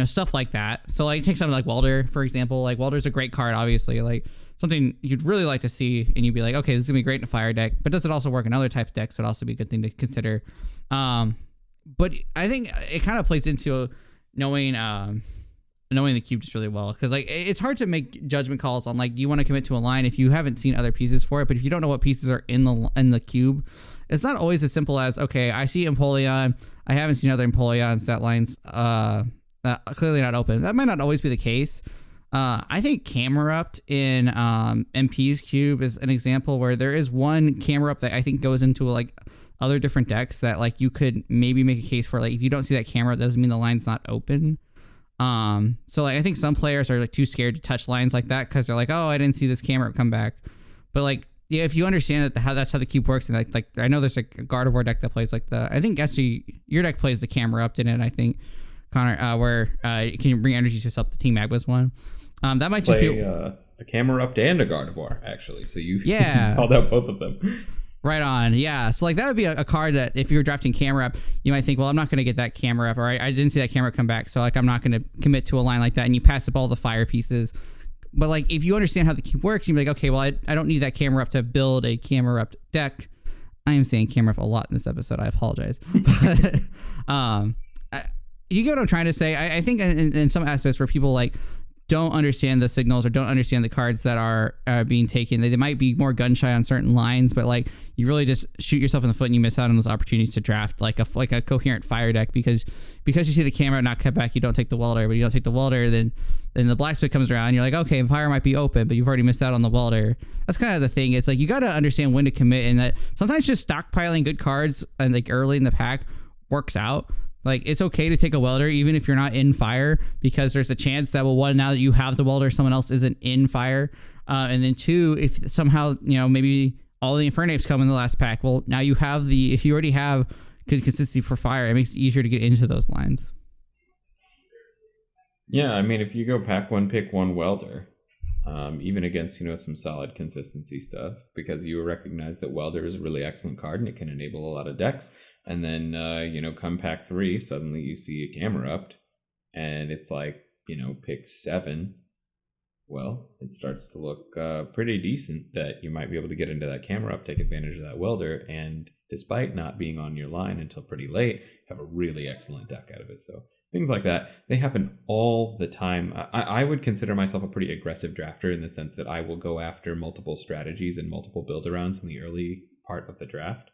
Stuff like that. So like take something like Welder, for example. Like Welder's a great card, obviously, like something you'd really like to see, and you'd be like, okay, this is gonna be great in a fire deck, but does it also work in other types of decks? So it'd also be a good thing to consider. But I think it kind of plays into knowing the cube just really well, because like it's hard to make judgment calls on like you want to commit to a line if you haven't seen other pieces for it. But if you don't know what pieces are in the cube, it's not always as simple as, okay, I see Empoleon, I haven't seen other Empoleons, that line's clearly not open. That might not always be the case. I think Camerupt in MP's cube is an example where there is one Camerupt that I think goes into like other different decks that like you could maybe make a case for. Like if you don't see that Camerupt, doesn't mean the line's not open. So like I think some players are like too scared to touch lines like that because they're like, oh, I didn't see this Camerupt come back. But like, yeah, if you understand that that's how the cube works, and like I know there's like a Gardevoir deck that plays like I think actually your deck plays the Camerupt in it. I think Connor, where can you bring energy to yourself? The Team Magma's one. That might just be a Camerupt and a Gardevoir actually. So you you called out both of them. Right on, yeah. So like that would be a card that if you're drafting Camerupt, you might think, well, I'm not going to get that Camerupt, or I didn't see that Camerupt come back, so like I'm not going to commit to a line like that, and you pass up all the fire pieces. But like if you understand how the cube works, you'd be like, okay, well, I don't need that Camerupt to build a Camerupt deck. I am saying Camerupt a lot in this episode. I apologize. But you get what I'm trying to say. I think in some aspects where people like don't understand the signals or don't understand the cards that are being taken, they might be more gun shy on certain lines, but like you really just shoot yourself in the foot and you miss out on those opportunities to draft like a coherent fire deck because you see the Camerupt not cut back, you don't take the Welder. But you don't take the Welder, then the Blacksmith comes around and you're like, okay, fire might be open, but you've already missed out on the Welder. That's kind of the thing. It's like you got to understand when to commit, and that sometimes just stockpiling good cards and like early in the pack works out. Like, it's okay to take a welder even if you're not in fire, because there's a chance that, well, one, now that you have the welder, someone else isn't in fire. And then two, if somehow, maybe all the Infernapes come in the last pack, well, now you have if you already have good consistency for fire, it makes it easier to get into those lines. Yeah, I mean, if you go pack one, pick one welder, even against, some solid consistency stuff, because you recognize that welder is a really excellent card and it can enable a lot of decks. And then, come pack 3, suddenly you see a Camerupt and it's like, pick 7. Well, it starts to look pretty decent that you might be able to get into that Camerupt, take advantage of that welder, and despite not being on your line until pretty late, have a really excellent deck out of it. So things like that, they happen all the time. I would consider myself a pretty aggressive drafter in the sense that I will go after multiple strategies and multiple build-arounds in the early part of the draft.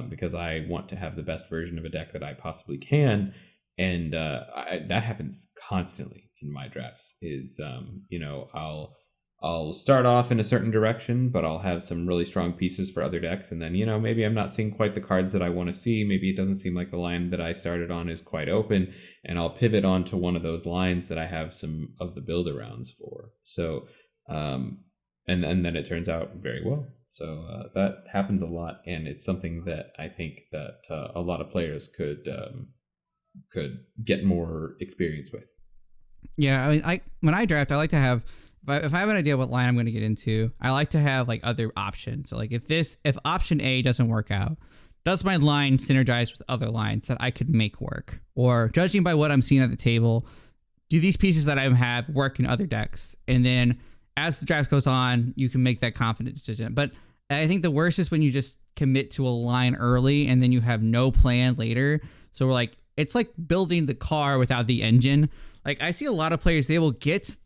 Because I want to have the best version of a deck that I possibly can, and that happens constantly in my drafts. I'll start off in a certain direction, but I'll have some really strong pieces for other decks, and then maybe I'm not seeing quite the cards that I want to see. Maybe it doesn't seem like the line that I started on is quite open, and I'll pivot onto one of those lines that I have some of the build-arounds for. So, and then it turns out very well. So that happens a lot, and it's something that I think that a lot of players could get more experience with. Yeah, I mean, when I draft, I like to have, if I have an idea what line I'm going to get into, I like to have like other options. So like if option A doesn't work out, does my line synergize with other lines that I could make work? Or judging by what I'm seeing at the table, do these pieces that I have work in other decks? And then as the draft goes on, you can make that confident decision. But I think the worst is when you just commit to a line early and then you have no plan later. So we're like, it's like building the car without the engine. Like, I see a lot of players, they will get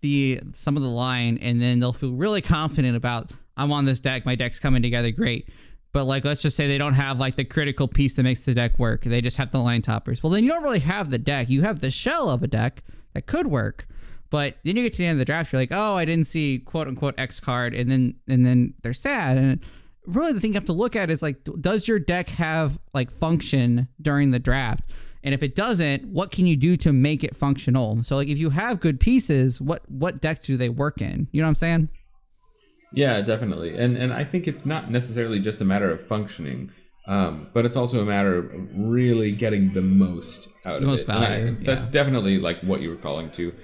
some of the line and then they'll feel really confident about, I'm on this deck, my deck's coming together great. But like, let's just say they don't have like the critical piece that makes the deck work. They just have the line toppers. Well, then you don't really have the deck. You have the shell of a deck that could work. But then you get to the end of the draft, you're like, oh, I didn't see quote unquote X card. And then they're sad. And really the thing you have to look at is like, does your deck have like function during the draft? And if it doesn't, what can you do to make it functional? So like, if you have good pieces, what decks do they work in? You know what I'm saying? Yeah, definitely. And I think it's not necessarily just a matter of functioning, but it's also a matter of really getting the most out of it. Most value. That's definitely like what you were calling to.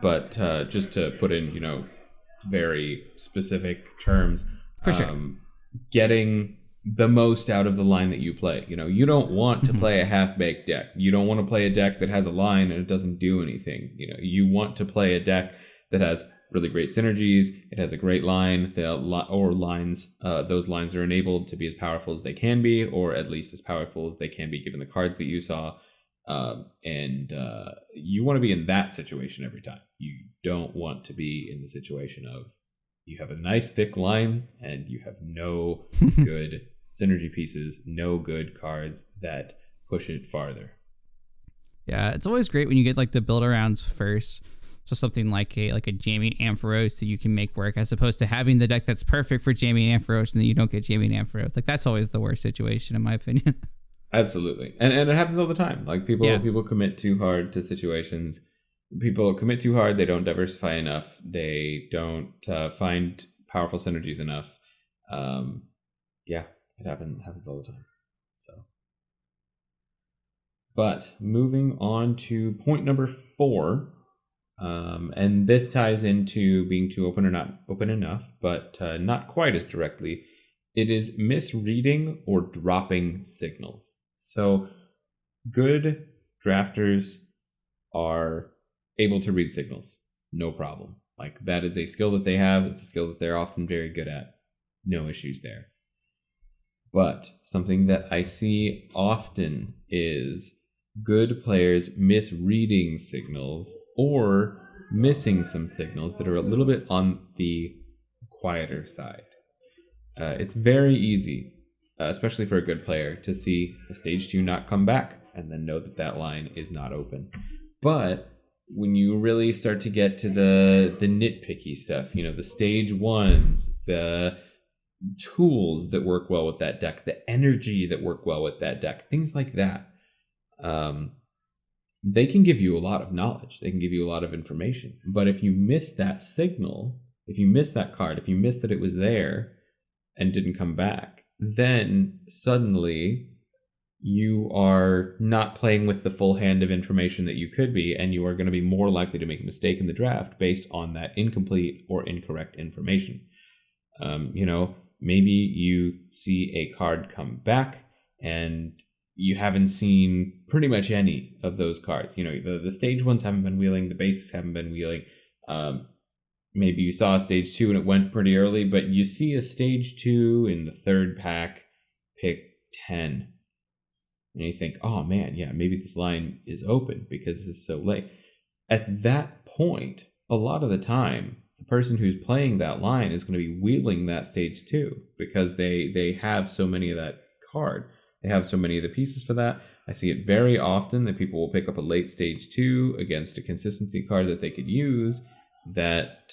But just to put in, very specific terms, for sure, getting the most out of the line that you play. You don't want to play a half-baked deck. You don't want to play a deck that has a line and it doesn't do anything. You want to play a deck that has really great synergies. It has a great line, lines. Those lines are enabled to be as powerful as they can be, or at least as powerful as they can be given the cards that you saw. And you want to be in that situation every time. You don't want to be in the situation of you have a nice thick line and you have no good synergy pieces, no good cards that push it farther. Yeah, it's always great when you get like the build arounds first. So something like a Jamming Ampharos that you can make work, as opposed to having the deck that's perfect for Jamming Ampharos and then you don't get Jamming Ampharos. Like, that's always the worst situation in my opinion. Absolutely. And it happens all the time. Like people commit too hard to situations. People commit too hard. They don't diversify enough. They don't find powerful synergies enough. It happens all the time. So, but moving on to point number 4, and this ties into being too open or not open enough, but not quite as directly. It is misreading or dropping signals. So good drafters are able to read signals, no problem. Like, that is a skill that they have. It's a skill that they're often very good at. No issues there. But something that I see often is good players misreading signals or missing some signals that are a little bit on the quieter side. It's very easy, especially for a good player, to see a stage 2 not come back and then know that line is not open. But when you really start to get to the nitpicky stuff, the stage 1s, the tools that work well with that deck, the energy that work well with that deck, things like that, they can give you a lot of knowledge. They can give you a lot of information. But if you miss that signal, if you miss that card, if you miss that it was there and didn't come back, then suddenly you are not playing with the full hand of information that you could be, and you are going to be more likely to make a mistake in the draft based on that incomplete or incorrect information. Maybe you see a card come back and you haven't seen pretty much any of those cards. The stage ones haven't been wheeling, the basics haven't been wheeling. Maybe you saw a stage 2 and it went pretty early, but you see a stage 2 in the third pack, pick 10. And you think, oh man, yeah, maybe this line is open because it's so late. At that point, a lot of the time, the person who's playing that line is going to be wheeling that stage 2 because they have so many of that card. They have so many of the pieces for that. I see it very often that people will pick up a late stage 2 against a consistency card that they could use that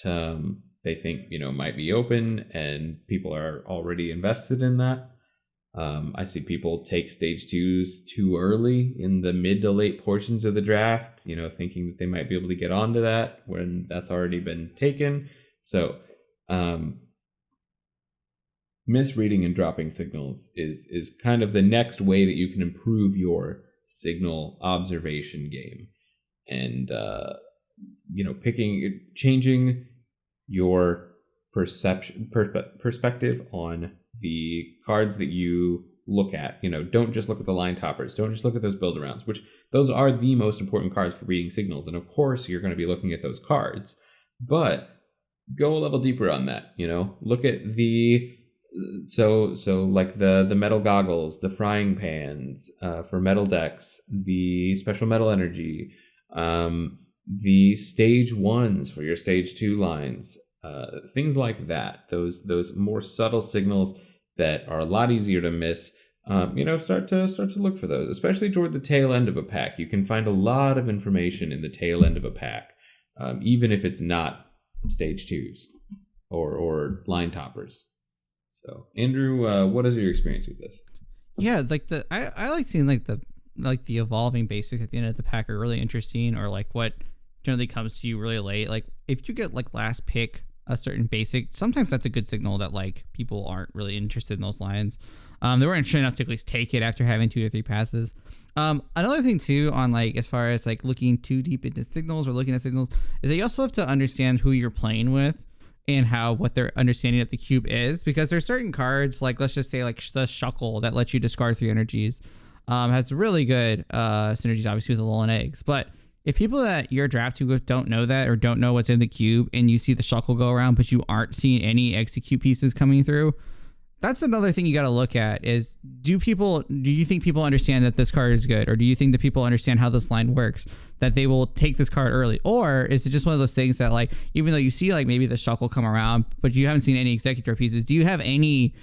they think, might be open, and people are already invested in that. I see people take stage 2s too early in the mid to late portions of the draft, thinking that they might be able to get onto that when that's already been taken. So, misreading and dropping signals is kind of the next way that you can improve your signal observation game. And, changing your perspective on the cards that you look at. Don't just look at the line toppers. Don't just look at those build-arounds, which those are the most important cards for reading signals. And of course, you're going to be looking at those cards. But go a level deeper on that. Look at the like the metal goggles, the frying pans for metal decks, the special metal energy, the stage 1s for your stage 2 lines. Things like that, those more subtle signals that are a lot easier to miss. Start to look for those, especially toward the tail end of a pack. You can find a lot of information in the tail end of a pack, even if it's not stage 2s or line toppers. So, Andrew, what is your experience with this? Yeah, I like seeing the evolving basics at the end of the pack are really interesting, or like what generally comes to you really late. Like if you get last pick a certain basic, sometimes that's a good signal that people aren't really interested in those lines. They weren't interested enough to at least take it after having 2 to 3 passes. Another thing too on as far as looking too deep into signals or looking at signals is that you also have to understand who you're playing with and what their understanding of the cube is, because there's certain cards let's just say the Shuckle that lets you discard 3 energies, has really good synergies obviously with the Alolan Eggs. But if people that you're drafting with don't know that or don't know what's in the cube, and you see the Shuckle go around, but you aren't seeing any execute pieces coming through, that's another thing you got to look at is, do you think people understand that this card is good? Or do you think that people understand how this line works, that they will take this card early? Or is it just one of those things that even though you see maybe the Shuckle come around, but you haven't seen any executor pieces, do you have any,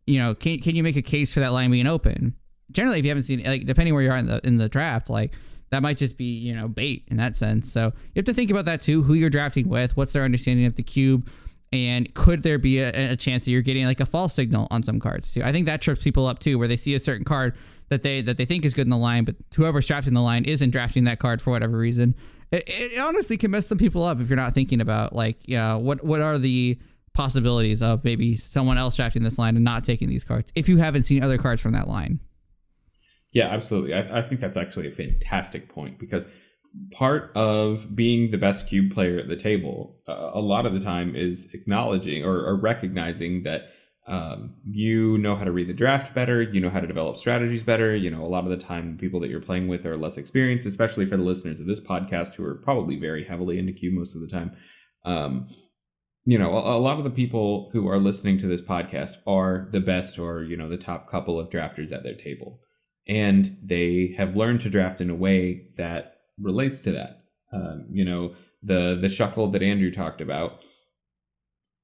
can you make a case for that line being open? Generally, if you haven't seen, depending where you are in the draft, that might just be, bait in that sense. So you have to think about that too, who you're drafting with, what's their understanding of the cube, and could there be a chance that you're getting a false signal on some cards too. I think that trips people up too, where they see a certain card that they think is good in the line, but whoever's drafting the line isn't drafting that card for whatever reason. It honestly can mess some people up if you're not thinking about what are the possibilities of maybe someone else drafting this line and not taking these cards if you haven't seen other cards from that line. Yeah, absolutely. I think that's actually a fantastic point, because part of being the best cube player at the table, a lot of the time, is acknowledging or recognizing that you know how to read the draft better, you know how to develop strategies better. A lot of the time, people that you're playing with are less experienced, especially for the listeners of this podcast who are probably very heavily into cube most of the time. A lot of the people who are listening to this podcast are the best, or the top couple of drafters at their table. And they have learned to draft in a way that relates to that. The Shuckle that Andrew talked about.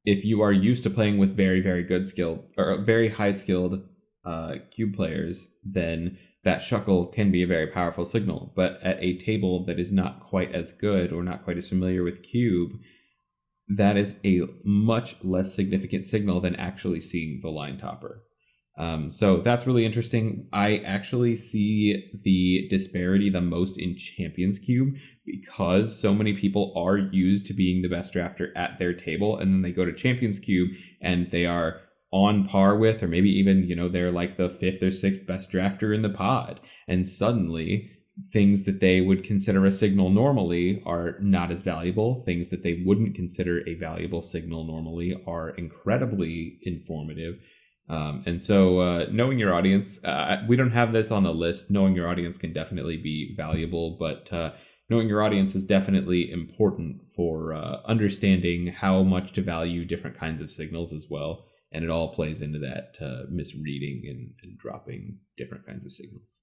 If you are used to playing with very, very good skilled or very high skilled cube players, then that Shuckle can be a very powerful signal. But at a table that is not quite as good or not quite as familiar with cube, that is a much less significant signal than actually seeing the line topper. So that's really interesting. I actually see the disparity the most in Champions Cube because so many people are used to being the best drafter at their table, and then they go to Champions Cube and they are on par with, or maybe even, they're like the 5th or 6th best drafter in the pod. And suddenly things that they would consider a signal normally are not as valuable. Things that they wouldn't consider a valuable signal normally are incredibly informative. And so knowing your audience, we don't have this on the list. Knowing your audience can definitely be valuable, but knowing your audience is definitely important for understanding how much to value different kinds of signals as well. And it all plays into that misreading and dropping different kinds of signals.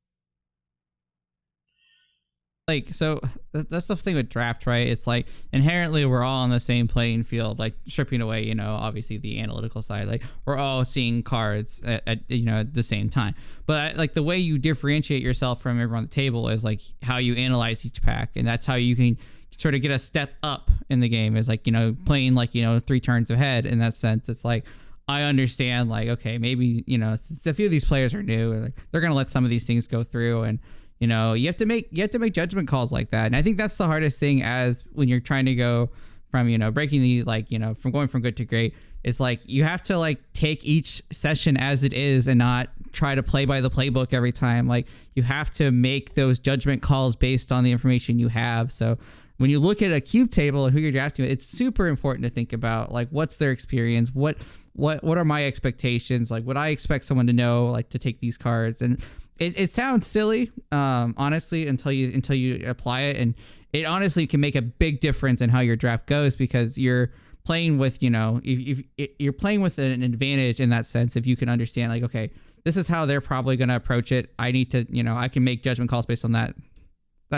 Like, so that's the thing with draft, right? It's like inherently we're all on the same playing field, like stripping away, obviously the analytical side, like we're all seeing cards at the same time. But like the way you differentiate yourself from everyone on the table is like how you analyze each pack. And that's how you can sort of get a step up in the game, is like, playing like, 3 turns ahead. In that sense, it's like, I understand, like, okay, maybe, a few of these players are new, like they're going to let some of these things go through, and you have to make judgment calls like that. And I think that's the hardest thing, as when you're trying to go from, breaking the, like, from going from good to great. It's like you have to like take each session as it is and not try to play by the playbook every time. Like you have to make those judgment calls based on the information you have. So when you look at a cube table and who you're drafting, it's super important to think about like what's their experience, what are my expectations, like what I expect someone to know, like to take these cards. And it sounds silly, honestly, until you apply it, and it honestly can make a big difference in how your draft goes, because you're playing with, if you're playing with an advantage in that sense. If you can understand, like, okay, this is how they're probably going to approach it, I need to, I can make judgment calls based on that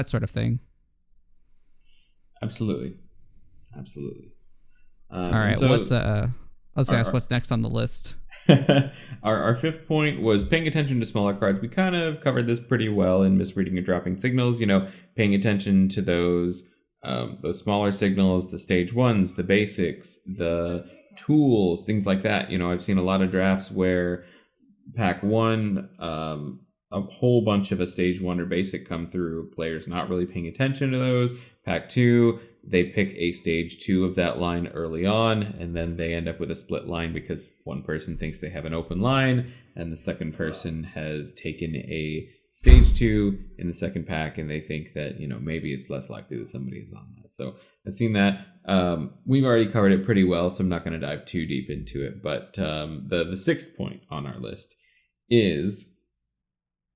sort of thing. Absolutely. All right, so I was going to ask what's next on the list. Our 5th point was paying attention to smaller cards. We kind of covered this pretty well in misreading and dropping signals. Paying attention to those smaller signals, the stage 1s, the basics, the tools, things like that. I've seen a lot of drafts where pack 1, a whole bunch of a stage 1 or basic come through. Players not really paying attention to those. Pack 2, they pick a stage 2 of that line early on, and then they end up with a split line because one person thinks they have an open line and the second person has taken a stage 2 in the second pack, and they think that, maybe it's less likely that somebody is on that. So I've seen that. We've already covered it pretty well, so I'm not going to dive too deep into it. But the 6th point on our list is,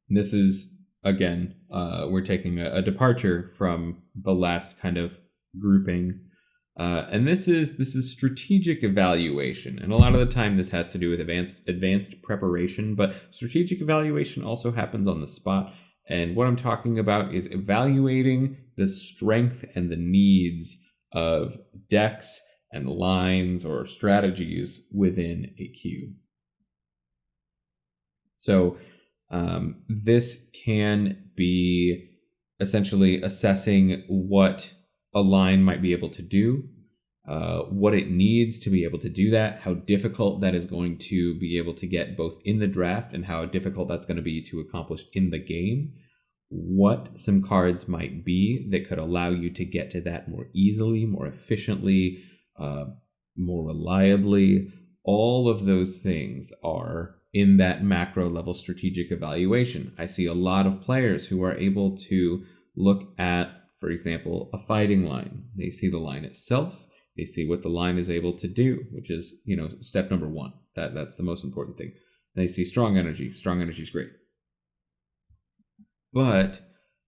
this is, again, we're taking a departure from the last kind of grouping, and this is strategic evaluation. And a lot of the time this has to do with advanced preparation, but strategic evaluation also happens on the spot. And what I'm talking about is evaluating the strength and the needs of decks and lines or strategies within a cube. So this can be essentially assessing what a line might be able to do, what it needs to be able to do that, how difficult that is going to be able to get both in the draft and how difficult that's going to be to accomplish in the game, what some cards might be that could allow you to get to that more easily, more efficiently, more reliably. All of those things are in that macro level strategic evaluation. I see a lot of players who are able to look at, for example, a fighting line. They see the line itself. They see what the line is able to do, which is, step number 1. That's the most important thing. And they see strong energy. Strong energy is great. But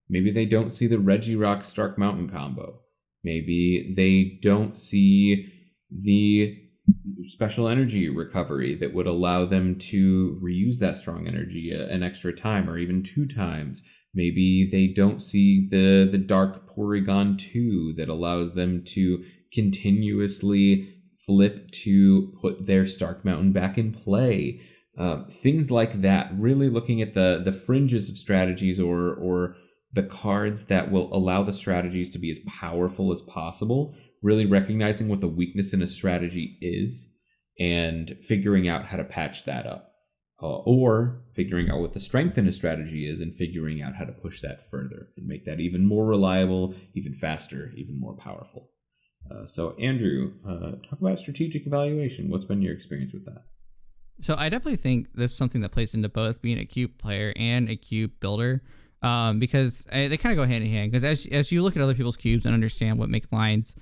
maybe they don't see the Regirock Stark Mountain combo. Maybe they don't see the special energy recovery that would allow them to reuse that strong energy an extra time or even 2 times. Maybe they don't see the Dark Porygon 2 that allows them to continuously flip to put their Stark Mountain back in play. Things like that, really looking at the fringes of strategies or the cards that will allow the strategies to be as powerful as possible, really recognizing what the weakness in a strategy is and figuring out how to patch that up. or figuring out what the strength in a strategy is and figuring out how to push that further and make that even more reliable, even faster, even more powerful. So Andrew, talk about strategic evaluation. What's been your experience with that? So I definitely think this is something that plays into both being a cube player and a cube builder, because they kind of go hand in hand. Because as you look at other people's cubes and understand what makes lines,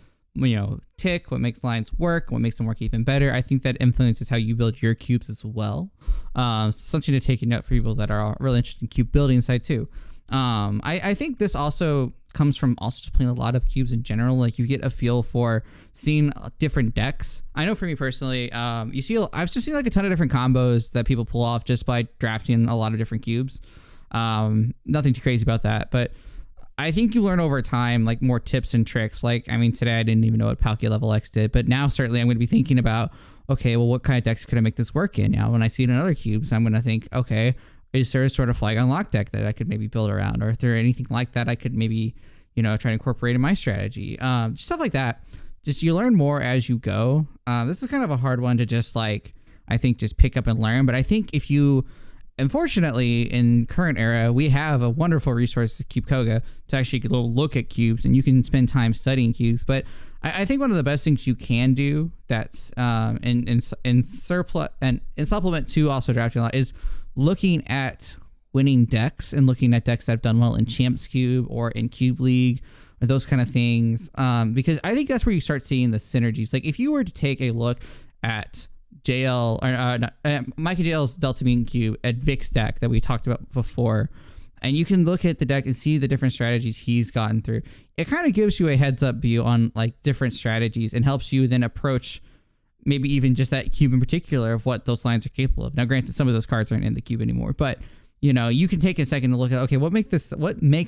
tick, what makes lines work, what makes them work even better, I think that influences how you build your cubes as well. Something to take a note for people that are really interested in cube building side too. I think this also comes from also just playing a lot of cubes in general. Like you get a feel for seeing different decks. I know for me personally, I've just seen like a ton of different combos that people pull off just by drafting a lot of different cubes. Nothing too crazy about that, but I think you learn over time, like more tips and tricks. Like, I mean, today I didn't even know what Palkia Level X did, but now certainly I'm going to be thinking about, okay, well, what kind of decks could I make this work in? Now, when I see it in other cubes, I'm going to think, okay, is there a sort of flag unlock deck that I could maybe build around? Or if there anything like that I could maybe, try to incorporate in my strategy? Stuff like that. Just you learn more as you go. This is kind of a hard one to just like, I think just pick up and learn. But I think if you, unfortunately, in current era, we have a wonderful resource, Cube Koga, to actually go look at cubes, and you can spend time studying cubes. But I think one of the best things you can do that's in surplus and in supplement to also drafting a lot is looking at winning decks and looking at decks that have done well in Champs Cube or in Cube League or those kind of things. Because I think that's where you start seeing the synergies. Like if you were to take a look at Mike and JL's Delta Mutant Cube at Vic's deck that we talked about before, and you can look at the deck and see the different strategies he's gotten through. It kind of gives you a heads up view on like different strategies and helps you then approach maybe even just that cube in particular of what those lines are capable of. Now, granted, some of those cards aren't in the cube anymore, but you can take a second to look at, okay, what makes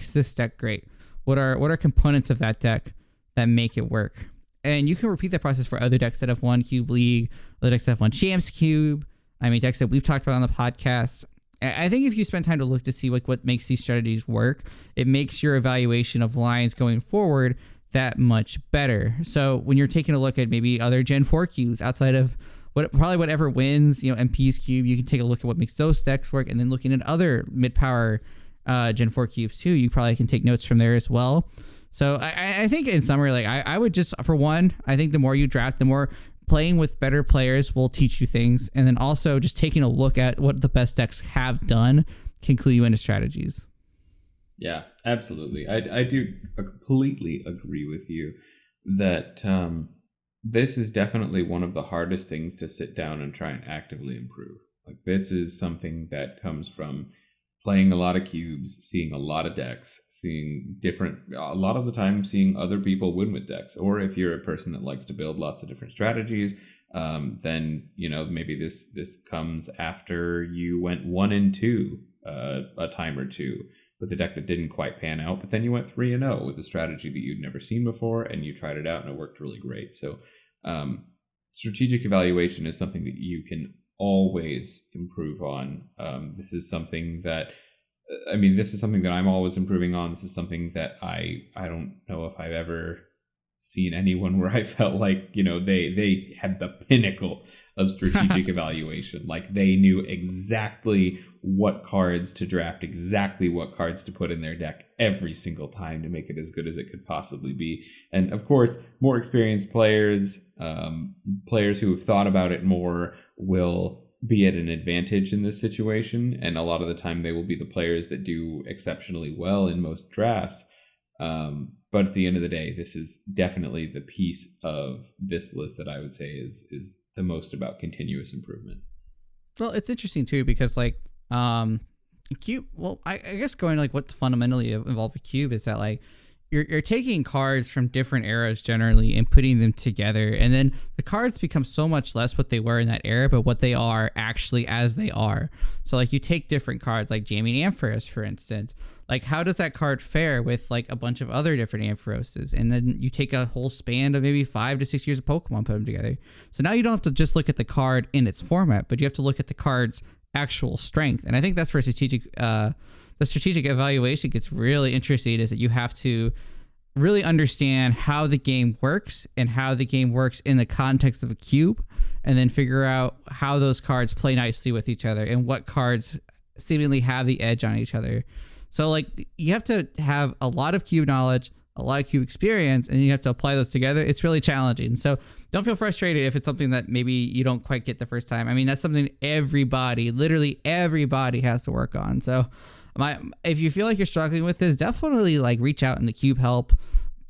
this deck great? What are components of that deck that make it work? And you can repeat that process for other decks that have won Cube League, other decks that have won Champs Cube. I mean, decks that we've talked about on the podcast. I think if you spend time to look to see like what makes these strategies work, it makes your evaluation of lines going forward that much better. So when you're taking a look at maybe other Gen 4 cubes outside of whatever wins, MP's cube, you can take a look at what makes those decks work, and then looking at other mid-power Gen 4 cubes too, you probably can take notes from there as well. So I think in summary, like I would just, for one, I think the more you draft, the more playing with better players will teach you things. And then also just taking a look at what the best decks have done can clue you into strategies. Yeah, absolutely. I do completely agree with you that this is definitely one of the hardest things to sit down and try and actively improve. Like this is something that comes from playing a lot of cubes, seeing a lot of decks, a lot of the time seeing other people win with decks. Or if you're a person that likes to build lots of different strategies, then maybe this comes after you went 1 and 2 a time or two with a deck that didn't quite pan out, but then you went 3-0 with a strategy that you'd never seen before, and you tried it out and it worked really great. So strategic evaluation is something that you can always improve on. This is something that I'm always improving on. This is something that I don't know if I've ever seen anyone where I felt like, they had the pinnacle of strategic evaluation. Like they knew exactly what cards to draft, exactly what cards to put in their deck every single time to make it as good as it could possibly be. And of course, more experienced players, players who have thought about it more will be at an advantage in this situation. And a lot of the time they will be the players that do exceptionally well in most drafts. But at the end of the day, this is definitely the piece of this list that I would say is the most about continuous improvement. Well, it's interesting too, because like, cube, well, I guess going like what's fundamentally involved with cube is that like you're taking cards from different eras generally and putting them together, and then the cards become so much less what they were in that era, but what they are actually as they are. So like you take different cards like Jamie Ampharos, for instance. Like how does that card fare with like a bunch of other different Amphiroses? And then you take a whole span of maybe 5 to 6 years of Pokemon, put them together. So now you don't have to just look at the card in its format, but you have to look at the card's actual strength. And I think that's where the strategic evaluation gets really interesting, is that you have to really understand how the game works and how the game works in the context of a cube, and then figure out how those cards play nicely with each other and what cards seemingly have the edge on each other. So like you have to have a lot of cube knowledge, a lot of cube experience, and you have to apply those together. It's really challenging. So don't feel frustrated if it's something that maybe you don't quite get the first time. I mean, that's something literally everybody has to work on. So if you feel like you're struggling with this, definitely like reach out in the cube help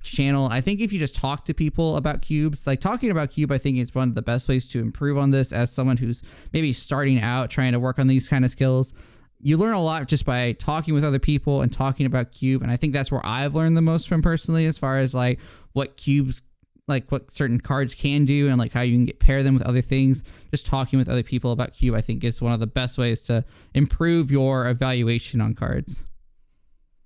channel. I think if you just talk to people about cubes, like talking about cube, I think is one of the best ways to improve on this as someone who's maybe starting out trying to work on these kind of skills. You learn a lot just by talking with other people and talking about cube. And I think that's where I've learned the most from personally, as far as like what cubes, like what certain cards can do and like how you can pair them with other things. Just talking with other people about cube, I think, is one of the best ways to improve your evaluation on cards.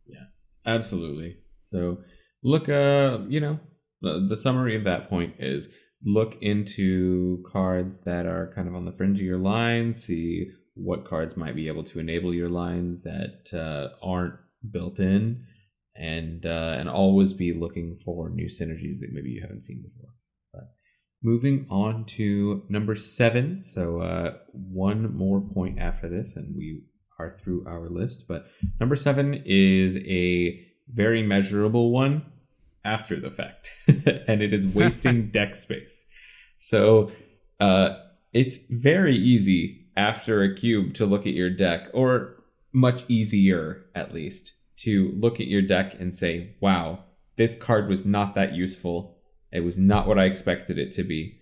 Yeah, absolutely. So look, the summary of that point is look into cards that are kind of on the fringe of your line, see what cards might be able to enable your line that aren't built in, and always be looking for new synergies that maybe you haven't seen before. But moving on to number 7. So one more point after this, and we are through our list. But number 7 is a very measurable one after the fact, and it is wasting deck space. So it's very easy after a cube to look at your deck, or much easier at least, to look at your deck and say, wow, this card was not that useful. It was not what I expected it to be.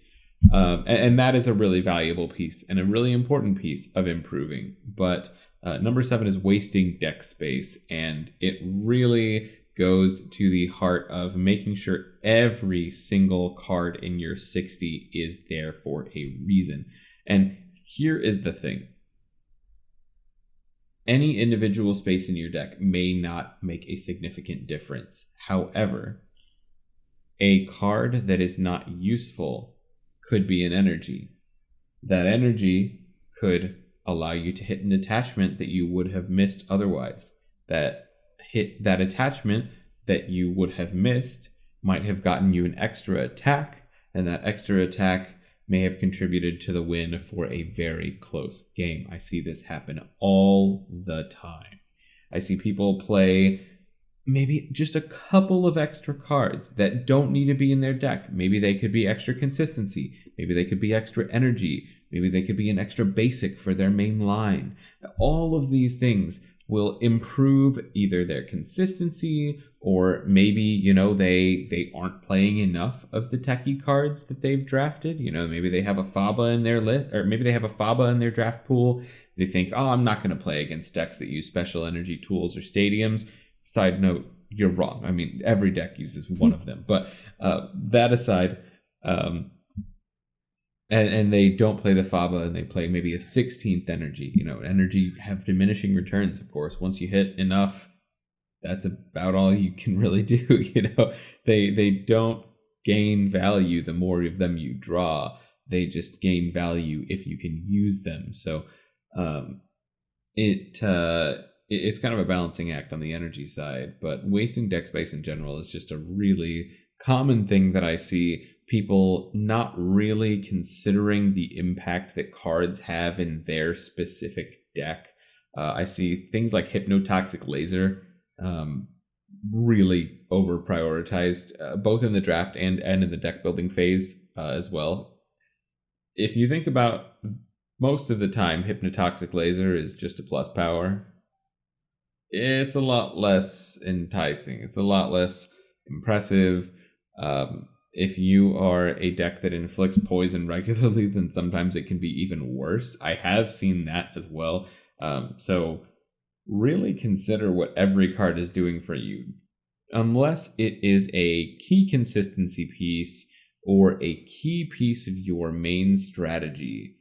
And that is a really valuable piece and a really important piece of improving. But number 7 is wasting deck space, and it really goes to the heart of making sure every single card in your 60 is there for a reason. And here is the thing. Any individual space in your deck may not make a significant difference. However, a card that is not useful could be an energy. That energy could allow you to hit an attachment that you would have missed otherwise. That attachment that you would have missed might have gotten you an extra attack, and that extra attack may have contributed to the win for a very close game. I see this happen all the time. I see people play maybe just a couple of extra cards that don't need to be in their deck. Maybe they could be extra consistency. Maybe they could be extra energy. Maybe they could be an extra basic for their main line. All of these things will improve either their consistency, or maybe, they aren't playing enough of the techie cards that they've drafted. Maybe they have a Faba in their list, or maybe they have a Faba in their draft pool. They think, oh, I'm not going to play against decks that use special energy tools or stadiums. Side note, you're wrong. I mean, every deck uses one of them. But that aside, and they don't play the Faba, and they play maybe a 16th energy. Energy have diminishing returns, of course. Once you hit enough, that's about all you can really do. They don't gain value the more of them you draw. They just gain value if you can use them. So it's kind of a balancing act on the energy side, but wasting deck space in general is just a really common thing that I see people not really considering the impact that cards have in their specific deck. I see things like Hypnotoxic Laser really over prioritized, both in the draft and in the deck building phase as well. If you think about, most of the time Hypnotoxic Laser is just a plus power. It's a lot less enticing. It's a lot less impressive. If you are a deck that inflicts poison regularly, then sometimes it can be even worse. I have seen that as well. So really consider what every card is doing for you. Unless it is a key consistency piece or a key piece of your main strategy,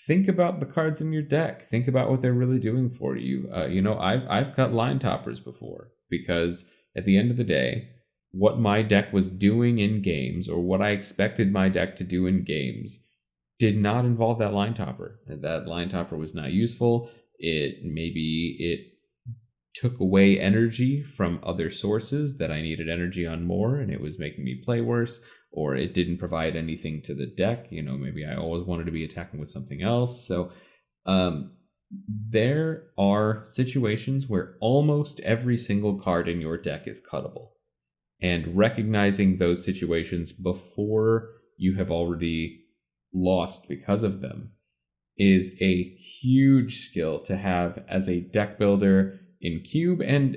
think about the cards in your deck. Think about what they're really doing for you. I've cut line toppers before, because at the end of the day, what my deck was doing in games, or what I expected my deck to do in games, did not involve that line topper. That line topper was not useful. It took away energy from other sources that I needed energy on more, and it was making me play worse, or it didn't provide anything to the deck. Maybe I always wanted to be attacking with something else. So there are situations where almost every single card in your deck is cuttable. And recognizing those situations before you have already lost because of them is a huge skill to have as a deck builder in Cube and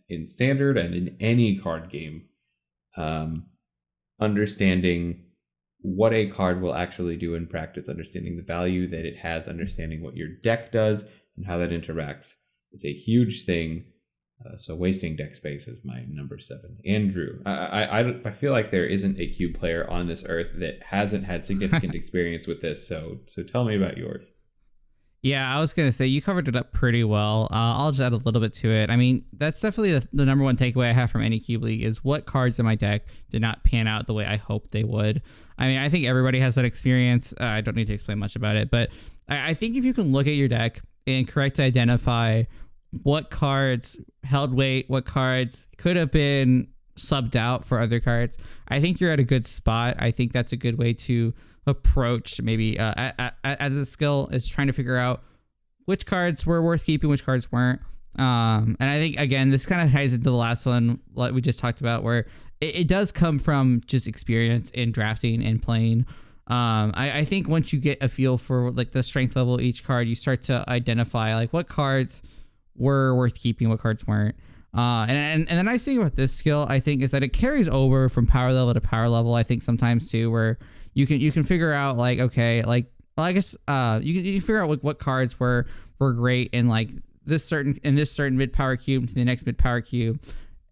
in Standard and in any card game. Understanding what a card will actually do in practice, understanding the value that it has, understanding what your deck does and how that interacts is a huge thing. So wasting deck space is my number 7. Andrew, I feel like there isn't a Cube player on this earth that hasn't had significant experience with this. So tell me about yours. Yeah, I was going to say you covered it up pretty well. I'll just add a little bit to it. I mean, that's definitely the number one takeaway I have from any Cube League is what cards in my deck did not pan out the way I hoped they would. I mean, I think everybody has that experience. I don't need to explain much about it, but I think if you can look at your deck and correctly identify what cards held weight, what cards could have been subbed out for other cards, I think you're at a good spot. I think that's a good way to approach maybe as a skill, is trying to figure out which cards were worth keeping, which cards weren't. And I think, again, this kind of ties into the last one like we just talked about, where it does come from just experience in drafting and playing. I think once you get a feel for like the strength level of each card, you start to identify like what cards were worth keeping, what cards weren't. And the nice thing about this skill, I think, is that it carries over from power level to power level. I think sometimes too, where you can figure out like, okay, like, well, I guess you can figure out like what cards were great in like this certain mid power cube to the next mid power cube,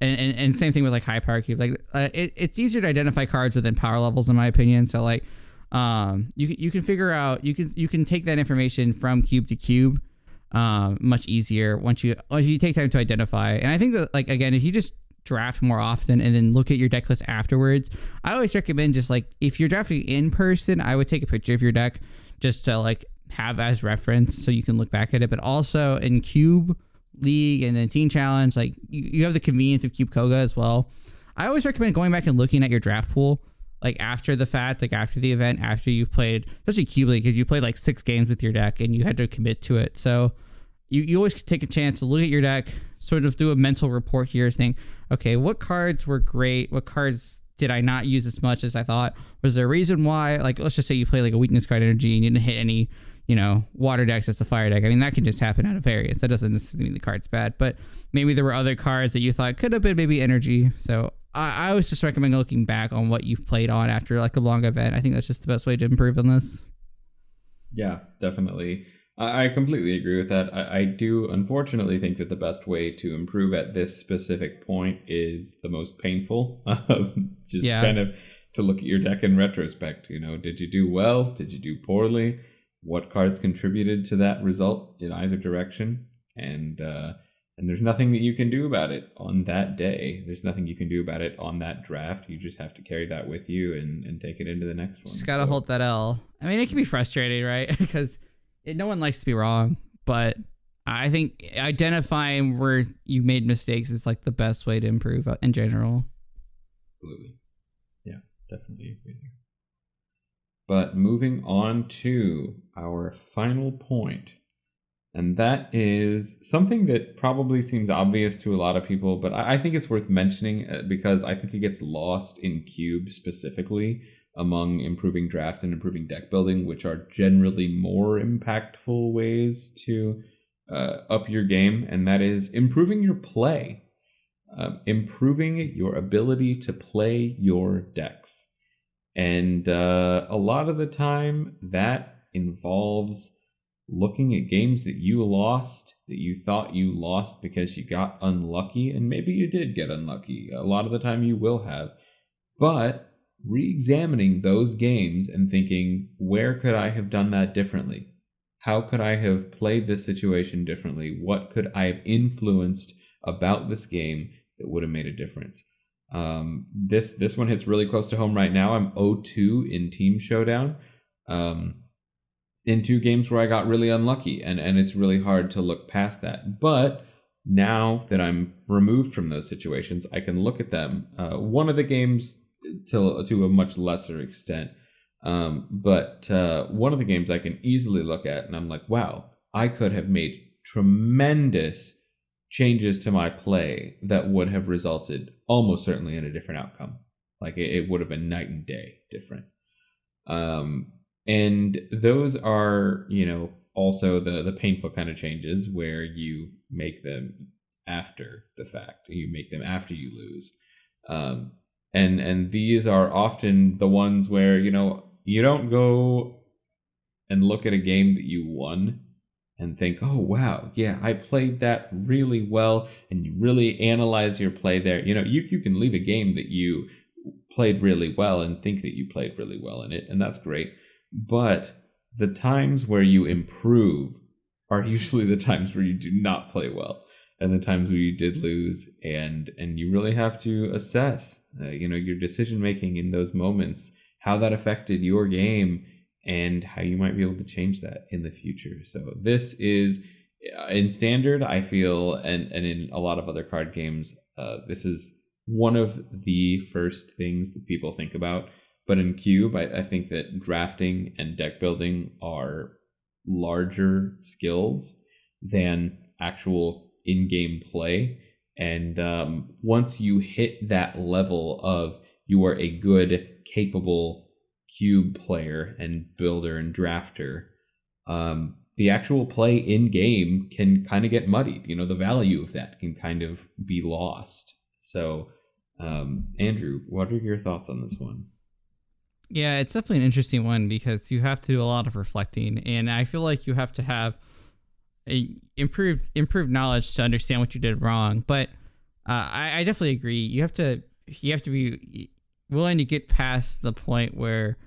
and same thing with like high power cube. Like it's easier to identify cards within power levels in my opinion. So like you can figure out, you can take that information from cube to cube much easier once you take time to identify. And I think that, like, again, if you just draft more often and then look at your deck list afterwards, I always recommend just like, if you're drafting in person, I would take a picture of your deck just to like have as reference so you can look back at it. But also in Cube League and then Team Challenge, like you have the convenience of Cube Koga as well. I always recommend going back and looking at your draft pool like after the fact, like after the event, after you've played, especially Cube League, because you played like 6 games with your deck and you had to commit to it. So you always take a chance to look at your deck, sort of do a mental report here, saying, okay, what cards were great? What cards did I not use as much as I thought? Was there a reason why? Like, let's just say you play like a weakness card energy and you didn't hit any, water decks as the fire deck. I mean, that can just happen out of variance. That doesn't necessarily mean the card's bad, but maybe there were other cards that you thought could have been maybe energy. So I always just recommend looking back on what you've played on after like a long event. I think that's just the best way to improve on this. Yeah, definitely. I completely agree with that. I do unfortunately think that the best way to improve at this specific point is the most painful. Kind of to look at your deck in retrospect. Did you do well? Did you do poorly? What cards contributed to that result in either direction? And there's nothing that you can do about it on that day. There's nothing you can do about it on that draft. You just have to carry that with you and take it into the next one. Just gotta hold that L. I mean, it can be frustrating, right? Because no one likes to be wrong, but I think identifying where you made mistakes is like the best way to improve in general. Absolutely. Yeah, definitely agree there. But moving on to our final point, and that is something that probably seems obvious to a lot of people, but I think it's worth mentioning because I think it gets lost in Cube specifically among improving draft and improving deck building, which are generally more impactful ways to up your game, and that is improving your play, improving your ability to play your decks. And a lot of the time that involves looking at games that you lost, that you thought you lost because you got unlucky, and maybe you did get unlucky. A lot of the time you will have. But re-examining those games and thinking, where could I have done that differently? How could I have played this situation differently? What could I have influenced about this game that would have made a difference? This one hits really close to home right now. I'm 0-2 in Team Showdown. In 2 games where I got really unlucky, and it's really hard to look past that. But now that I'm removed from those situations, I can look at them. One of the games to a much lesser extent, but one of the games I can easily look at, and I'm like, wow, I could have made tremendous changes to my play that would have resulted almost certainly in a different outcome. Like it would have been night and day different. And those are, also the painful kind of changes where you make them after the fact. You make them after you lose. And these are often the ones where, you don't go and look at a game that you won and think, oh, wow, yeah, I played that really well. And you really analyze your play there. You can leave a game that you played really well and think that you played really well in it. And that's great. But the times where you improve are usually the times where you do not play well, and the times where you did lose, and you really have to assess, your decision making in those moments, how that affected your game, and how you might be able to change that in the future. So this is in Standard, I feel, and in a lot of other card games, this is one of the first things that people think about. But in Cube, I think that drafting and deck building are larger skills than actual in-game play. And once you hit that level of you are a good, capable Cube player and builder and drafter, the actual play in-game can kind of get muddied. The value of that can kind of be lost. So, Andrew, what are your thoughts on this one? Yeah, it's definitely an interesting one because you have to do a lot of reflecting, and I feel like you have to have improved knowledge to understand what you did wrong. But I definitely agree. You have to be willing to get past the point where,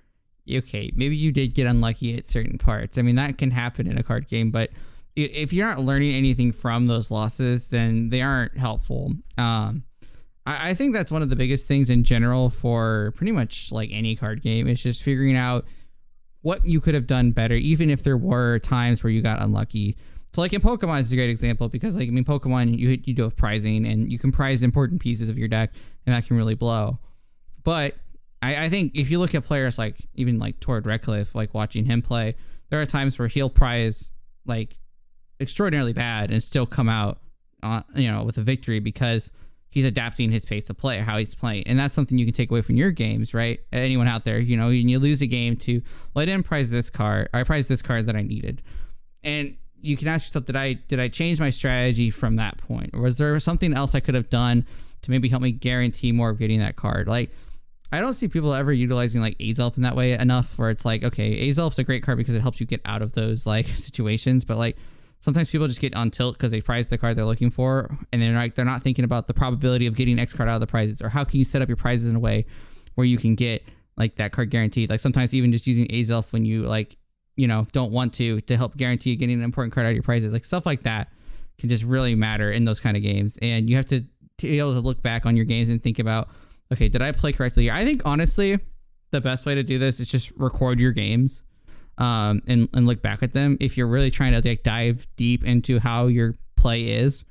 okay, maybe you did get unlucky at certain parts. I mean, that can happen in a card game, but if you're not learning anything from those losses, then they aren't helpful. I think that's one of the biggest things in general for pretty much like any card game is just figuring out what you could have done better, even if there were times where you got unlucky. So like in Pokemon is a great example because Pokemon, you do with prizing and you can prize important pieces of your deck and that can really blow. But I think if you look at players like even like Tord Redcliffe, like watching him play, there are times where he'll prize like extraordinarily bad and still come out with a victory because he's adapting his pace of play, how he's playing. And that's something you can take away from your games, right? Anyone out there, you lose a game to, well, I didn't prize this card. I prized this card that I needed. And you can ask yourself, did I change my strategy from that point? Or was there something else I could have done to maybe help me guarantee more of getting that card? Like, I don't see people ever utilizing like Azelf in that way enough where it's like, okay, Azelf's a great card because it helps you get out of those like situations. But like, sometimes people just get on tilt because they prize the card they're looking for, and they're not thinking about the probability of getting X card out of the prizes, or how can you set up your prizes in a way where you can get like that card guaranteed. Like sometimes even just using Azelf when you don't want to help guarantee getting an important card out of your prizes, like stuff like that can just really matter in those kind of games. And you have to be able to look back on your games and think about, okay, did I play correctly? I think honestly, the best way to do this is just record your games. And look back at them if you're really trying to like dive deep into how your play is.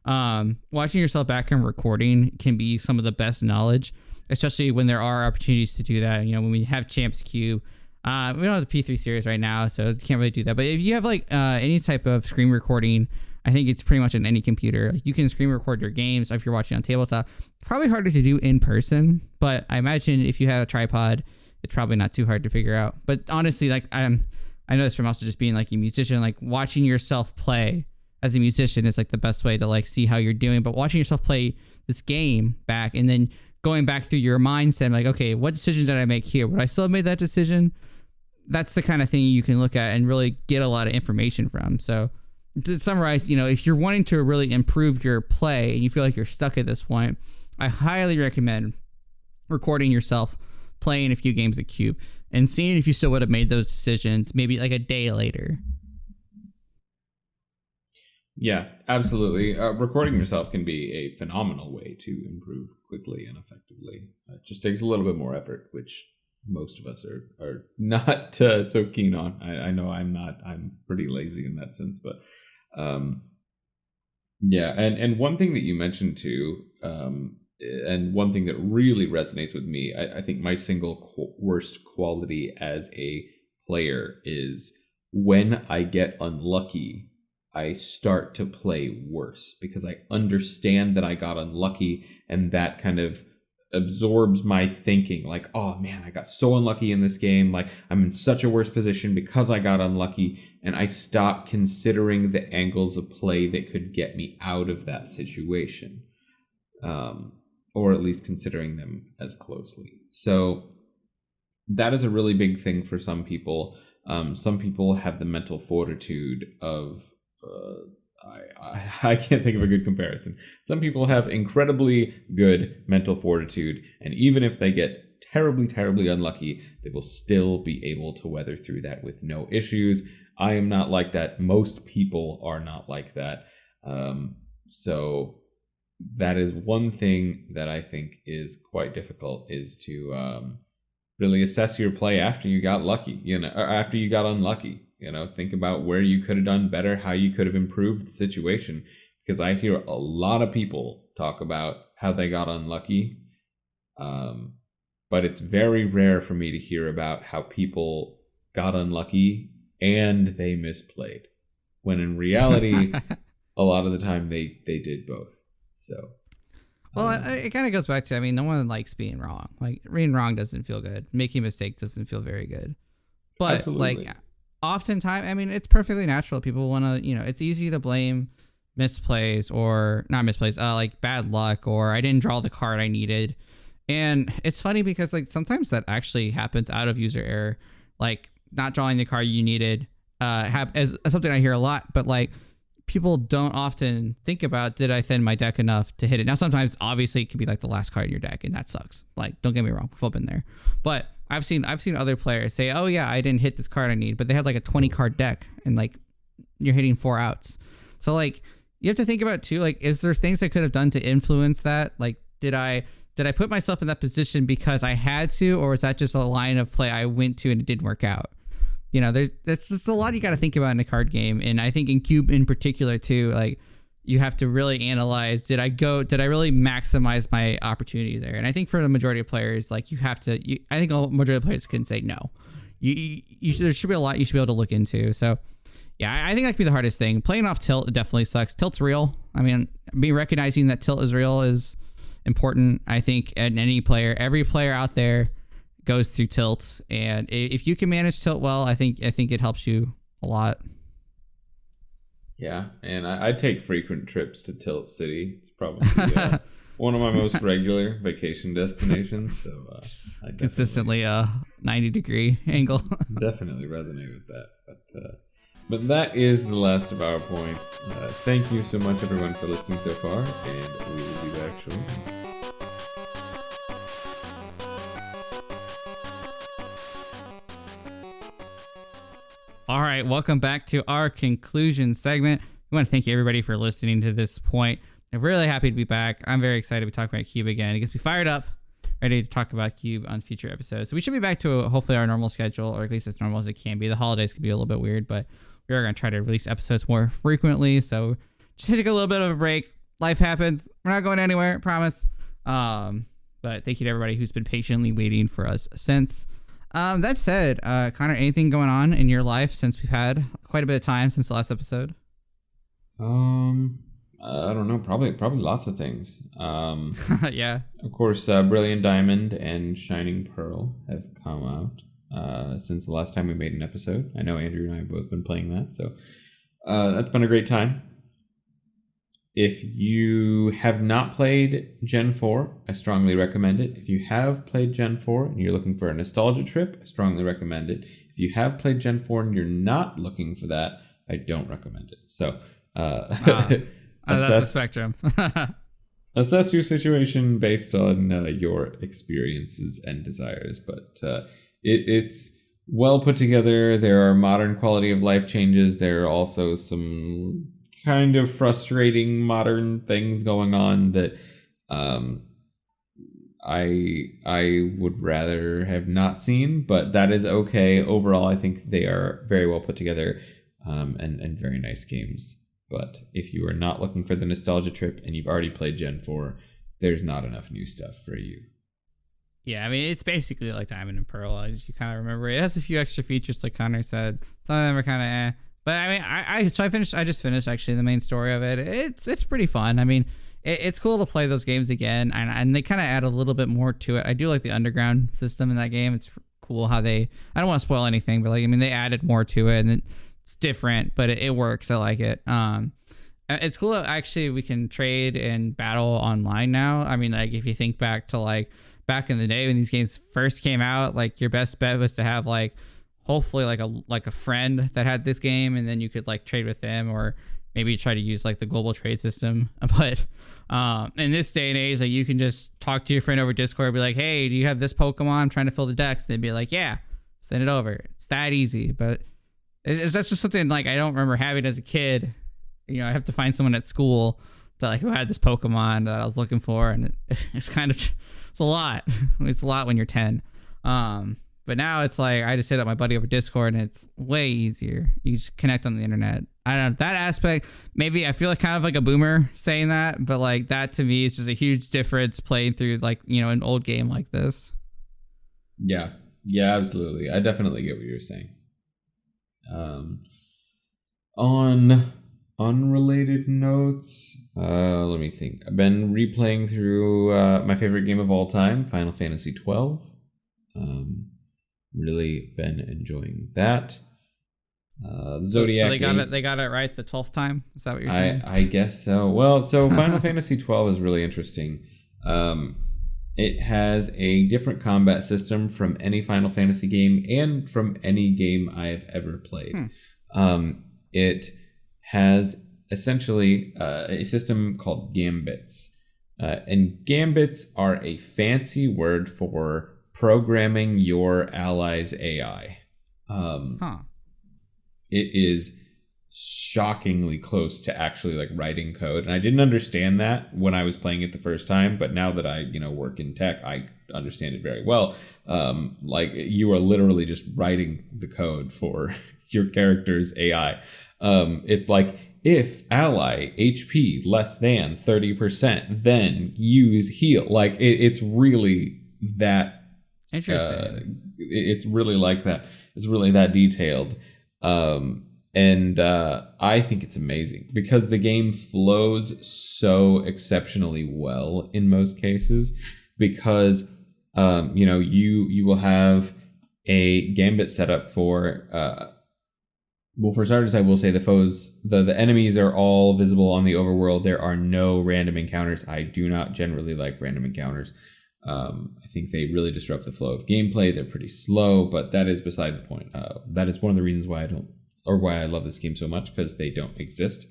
Watching yourself back and recording can be some of the best knowledge, especially when there are opportunities to do that. When we have Champs Cube, we don't have the P3 series right now, so can't really do that. But if you have like any type of screen recording, I think it's pretty much on any computer. Like you can screen record your games if you're watching on tabletop. Probably harder to do in person, but I imagine if you have a tripod, it's probably not too hard to figure out. But honestly, like I know this from also just being like a musician, like watching yourself play as a musician is like the best way to like see how you're doing. But watching yourself play this game back and then going back through your mindset, like, okay, what decision did I make here? Would I still have made that decision? That's the kind of thing you can look at and really get a lot of information from. So to summarize, if you're wanting to really improve your play and you feel like you're stuck at this point, I highly recommend recording yourself playing a few games of Cube and seeing if you still would have made those decisions maybe like a day later. Yeah, absolutely. Recording yourself can be a phenomenal way to improve quickly and effectively. It just takes a little bit more effort, which most of us are not so keen on. I know I'm not. I'm pretty lazy in that sense, but Yeah, and one thing that you mentioned too, and one thing that really resonates with me, I think my single worst quality as a player is when I get unlucky, I start to play worse because I understand that I got unlucky, and that kind of absorbs my thinking. Like, oh man, I got so unlucky in this game. Like, I'm in such a worse position because I got unlucky, and I stop considering the angles of play that could get me out of that situation, or at least considering them as closely. So that is a really big thing for some people. Some people have the mental fortitude of I can't think of a good comparison. Some people have incredibly good mental fortitude, and even if they get terribly, terribly unlucky, they will still be able to weather through that with no issues. I am not like that. Most people are not like that. So that is one thing that I think is quite difficult, is to really assess your play after you got lucky, or after you got unlucky. Think about where you could have done better, how you could have improved the situation. Because I hear a lot of people talk about how they got unlucky. But it's very rare for me to hear about how people got unlucky and they misplayed. When in reality, a lot of the time they did both. So. Well, it kind of goes back to, no one likes being wrong. Like, being wrong doesn't feel good. Making mistakes doesn't feel very good. But, absolutely. Oftentimes, it's perfectly natural. People want to, it's easy to blame misplays or not misplays, like bad luck, or I didn't draw the card I needed. And it's funny because sometimes that actually happens out of user error, like not drawing the card you needed, as something I hear a lot, but people don't often think about, did I thin my deck enough to hit it? Now, sometimes obviously it could be the last card in your deck, and that sucks. Don't get me wrong, we've all been there. But I've seen other players say, oh yeah, I didn't hit this card I need, but they had a 20 card deck, and you're hitting 4 outs. So you have to think about too, is there things I could have done to influence that? Did I put myself in that position because I had to, or was that just a line of play I went to and it didn't work out? That's just a lot you got to think about in a card game. And I think in Cube in particular too, you have to really analyze, did I really maximize my opportunities there? And I think for the majority of players, I think a majority of players can say no. There should be a lot you should be able to look into. So yeah, I think that could be the hardest thing. Playing off tilt definitely sucks. Tilt's real. Recognizing that tilt is real is important. I think every player out there goes through tilt, and if you can manage tilt well, I think it helps you a lot. Yeah, and I take frequent trips to Tilt City. It's probably one of my most regular vacation destinations. So I consistently a 90-degree angle. Definitely resonate with that. But that is the last of our points. Thank you so much, everyone, for listening so far, and we will be back shortly. All right, welcome back to our conclusion segment. We want to thank you, everybody, for listening to this point. I'm really happy to be back. I'm very excited to be talking about Cube again. It gets me fired up, ready to talk about Cube on future episodes. So we should be back to hopefully our normal schedule, or at least as normal as it can be. The holidays can be a little bit weird, but we are going to try to release episodes more frequently. So just take a little bit of a break. Life happens. We're not going anywhere, I promise. But thank you to everybody who's been patiently waiting for us since. That said, Connor, anything going on in your life since we've had quite a bit of time since the last episode? I don't know. Probably lots of things. Yeah. Of course, Brilliant Diamond and Shining Pearl have come out since the last time we made an episode. I know Andrew and I have both been playing that, so that's been a great time. If you have not played Gen 4, I strongly recommend it. If you have played Gen 4 and you're looking for a nostalgia trip, I strongly recommend it. If you have played Gen 4 and you're not looking for that, I don't recommend it. So, that's the spectrum. Assess your situation based on your experiences and desires. But it's well put together. There are modern quality of life changes. There are also some kind of frustrating modern things going on that I would rather have not seen, but that is okay. Overall, I think they are very well put together and very nice games. But if you are not looking for the nostalgia trip and you've already played Gen 4, there's not enough new stuff for you. Yeah, I mean, it's basically like Diamond and Pearl, as you kind of remember. It has a few extra features, like Connor said. Some of them are kind of eh. But I mean, I just finished actually the main story of it. It's pretty fun. I mean, it's cool to play those games again, and they kind of add a little bit more to it. I do like the underground system in that game. It's cool how I don't want to spoil anything, but like, I mean, they added more to it, and it's different, but it works. I like it. It's cool that actually we can trade and battle online now. I mean, like, if you think back to like back in the day when these games first came out, like your best bet was to have like hopefully like a friend that had this game, and then you could like trade with them, or maybe try to use like the global trade system. But in this day and age, like, you can just talk to your friend over Discord and be like, hey, do you have this Pokemon? I'm trying to fill the decks. And they'd be like, yeah, send it over. It's that easy. But that's just something like I don't remember having as a kid. You know, I have to find someone at school that like who had this Pokemon that I was looking for, and it's a lot. It's a lot when you're 10. But now it's like I just hit up my buddy over Discord, and it's way easier. You just connect on the internet. I don't know, that aspect. Maybe I feel like kind of like a boomer saying that, but like that to me is just a huge difference playing through like, you know, an old game like this. Yeah, absolutely. I definitely get what you're saying. On unrelated notes, let me think. I've been replaying through my favorite game of all time, Final Fantasy 12. Really been enjoying that. Zodiac. So they got it right the 12th time. Is that what you're saying? I guess so. Well, so Final Fantasy 12 is really interesting. It has a different combat system from any Final Fantasy game and from any game I have ever played. It has essentially a system called gambits. And gambits are a fancy word for programming your ally's AI. It is shockingly close to actually like writing code, and I didn't understand that when I was playing it the first time, but now that I work in tech, I understand it very well. Like, you are literally just writing the code for your character's AI. It's like, if ally HP less than 30%, then use heal. Like, it's really that interesting. It's really like that. It's really that detailed. And I think it's amazing because the game flows so exceptionally well in most cases, because you will have a gambit set up for well, for starters, I will say the enemies are all visible on the overworld. There are no random encounters. I do not generally like random encounters. I think they really disrupt the flow of gameplay. They're pretty slow, but that is beside the point. That is one of the reasons why I love this game so much, because they don't exist.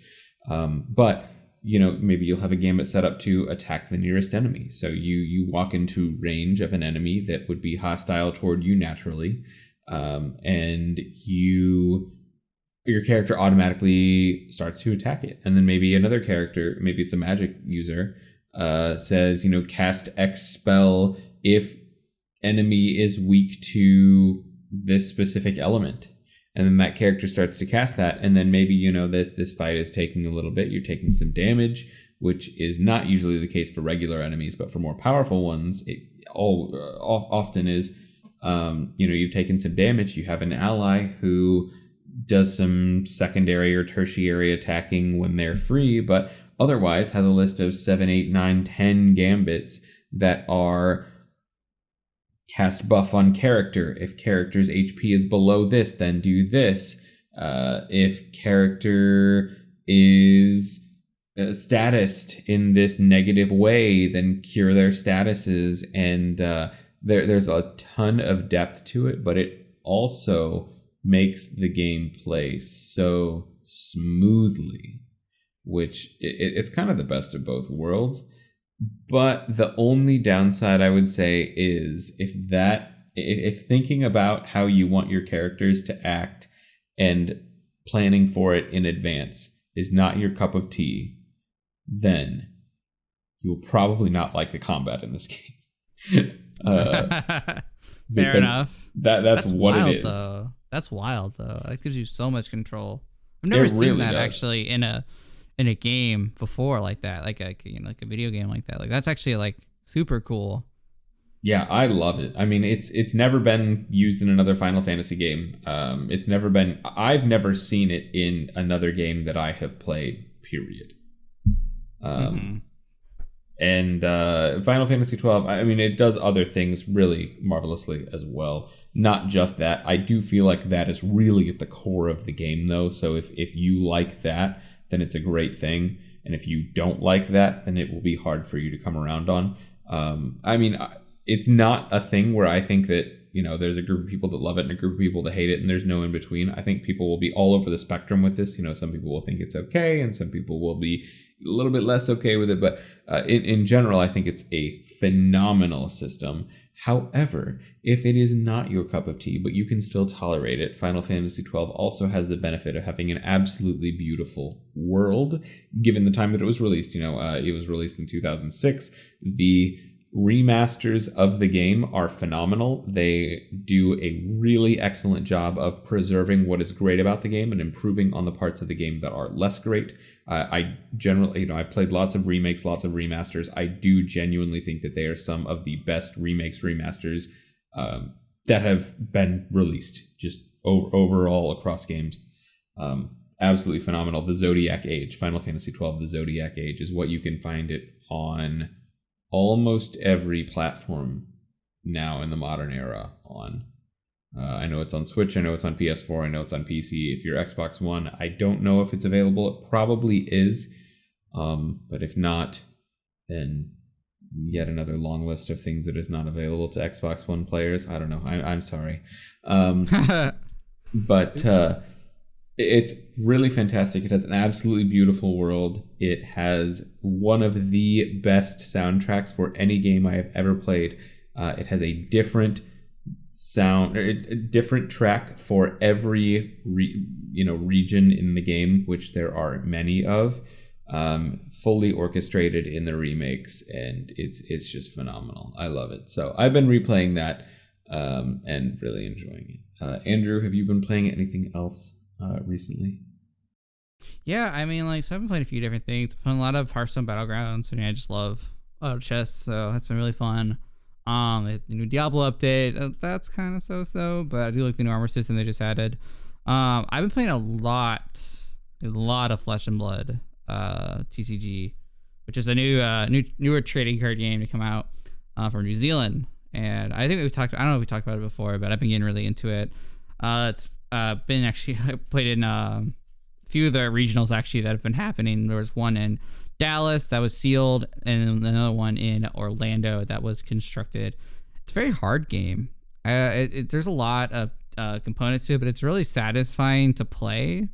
But maybe you'll have a gambit set up to attack the nearest enemy. So you walk into range of an enemy that would be hostile toward you naturally, and your character automatically starts to attack it. And then maybe another character, maybe it's a magic user, says, cast X spell if enemy is weak to this specific element. And then that character starts to cast that. And then maybe, this fight is taking a little bit. You're taking some damage, which is not usually the case for regular enemies, but for more powerful ones, it often is. You've taken some damage. You have an ally who does some secondary or tertiary attacking when they're free, but otherwise has a list of 7, 8, 9, 10 gambits that are cast buff on character. If character's HP is below this, then do this. If character is statused in this negative way, then cure their statuses. And there's a ton of depth to it, but it also makes the game play so smoothly, which it's kind of the best of both worlds. But the only downside I would say is if thinking about how you want your characters to act and planning for it in advance is not your cup of tea, then you'll probably not like the combat in this game. Fair enough. That's what wild, it is. Though. That's wild, though. That gives you so much control. I've never seen that does. Actually in a in a game before like that, like a like a video game like that. Like that's actually like super cool. Yeah, I love it. I mean, it's never been used in another Final Fantasy game. It's never been. I've never seen it in another game that I have played. Period. And Final Fantasy 12. I mean, it does other things really marvelously as well. Not just that. I do feel like that is really at the core of the game, though. So if you like that, then it's a great thing. And if you don't like that, then it will be hard for you to come around on. I mean, it's not a thing where I think that, you know, there's a group of people that love it and a group of people that hate it, and there's no in between. I think people will be all over the spectrum with this. You know, some people will think it's okay, and some people will be a little bit less okay with it. But in general, I think it's a phenomenal system. However, if it is not your cup of tea, but you can still tolerate it, Final Fantasy XII also has the benefit of having an absolutely beautiful world, given the time that it was released. You know, it was released in 2006. The remasters of the game are phenomenal. They do a really excellent job of preserving what is great about the game and improving on the parts of the game that are less great. I generally, you know, I played lots of remakes, lots of remasters. I do genuinely think that they are some of the best remakes, remasters that have been released just overall across games. Absolutely phenomenal. The Zodiac Age, Final Fantasy XII, the Zodiac Age is what you can find it on almost every platform now in the modern era on. I know it's on Switch, I know it's on PS4, I know it's on PC. If you're Xbox One, I don't know if it's available. It probably is. But if not, then yet another long list of things that is not available to Xbox One players. I don't know. I'm sorry. But it's really fantastic. It has an absolutely beautiful world. It has one of the best soundtracks for any game I have ever played. It has a different a different track for every region in the game, which there are many of, fully orchestrated in the remakes, and it's just phenomenal. I love it. So I've been replaying that and really enjoying it. Andrew, have you been playing anything else recently? Yeah, I mean, like, so I've been playing a few different things. Playing a lot of Hearthstone Battlegrounds, and I just love auto chess, so that's been really fun. The new Diablo update, that's kind of so, but I do like the new armor system they just added. I've been playing a lot of Flesh and Blood, TCG, which is a newer trading card game to come out from New Zealand. And I think I don't know if we talked about it before, but I've been getting really into it. It's been actually, I played in a few of the regionals actually that have been happening. There was one in Dallas that was sealed, and another one in Orlando that was constructed. It's a very hard game. There's a lot of components to it, but it's really satisfying to play.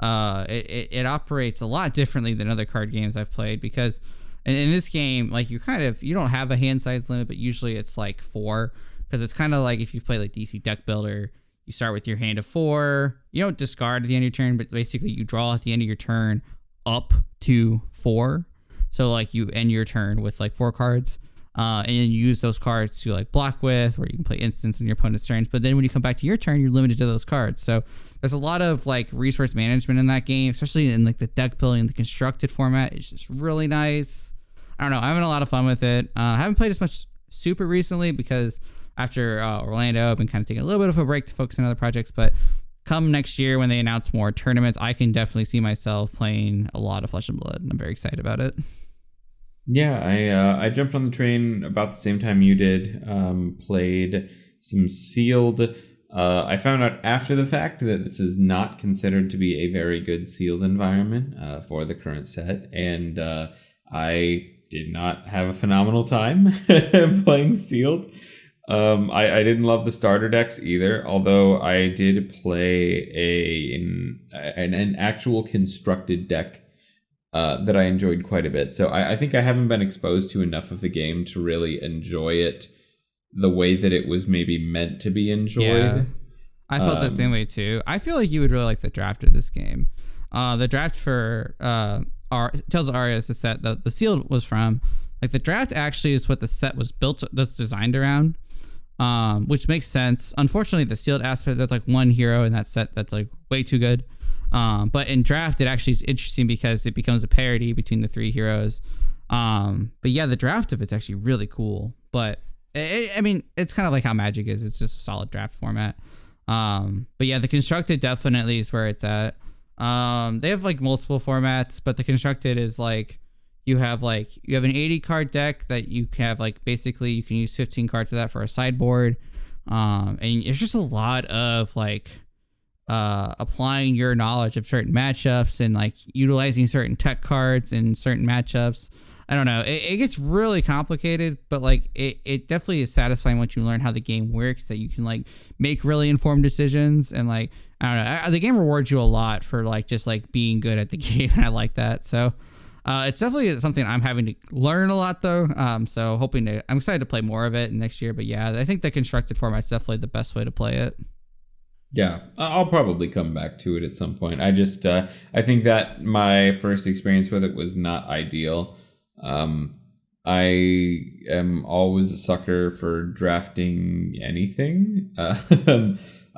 It operates a lot differently than other card games I've played, because in this game, like, you don't have a hand size limit, but usually it's like 4, because it's kind of like if you play like DC Deck Builder, you start with your hand of 4. You don't discard at the end of your turn, but basically you draw at the end of your turn up to 4. So like you end your turn with like 4 cards, and then you use those cards to like block with, or you can play instants on your opponent's turns. But then when you come back to your turn, you're limited to those cards. So there's a lot of like resource management in that game, especially in like the deck building. The constructed format is just really nice. I don't know. I'm having a lot of fun with it. I haven't played as much Super recently because after Orlando, I've been kind of taking a little bit of a break to focus on other projects. But come next year when they announce more tournaments, I can definitely see myself playing a lot of Flesh and Blood, and I'm very excited about it. Yeah, I jumped on the train about the same time you did. Played some Sealed. I found out after the fact that this is not considered to be a very good Sealed environment for the current set, and I did not have a phenomenal time playing Sealed. I didn't love the starter decks either, although I did play an actual constructed deck that I enjoyed quite a bit. So I think I haven't been exposed to enough of the game to really enjoy it the way that it was maybe meant to be enjoyed. Yeah, I felt the same way too. I feel like you would really like the draft of this game. The draft for Tales of Aria is the set that the Sealed was from. Like, the draft actually is what the set was designed around. Which makes sense. Unfortunately, the Sealed aspect, there's like one hero in that set that's like way too good. But in draft, it actually is interesting because it becomes a parity between the three heroes. But yeah, the draft of it's actually really cool. But I mean, it's kind of like how Magic is. It's just a solid draft format. But yeah, the constructed definitely is where it's at. They have like multiple formats, but the constructed is like you have an 80 card deck that you have like basically you can use 15 cards of that for a sideboard. And it's just a lot of like applying your knowledge of certain matchups and like utilizing certain tech cards in certain matchups. I don't know. It gets really complicated, but like it definitely is satisfying once you learn how the game works, that you can like make really informed decisions. And like, I don't know, the game rewards you a lot for like just like being good at the game. And I like that. So it's definitely something I'm having to learn a lot though. So I'm excited to play more of it next year. But yeah, I think the constructed format's definitely the best way to play it. Yeah, I'll probably come back to it at some point. I just I think that my first experience with it was not ideal. I am always a sucker for drafting anything.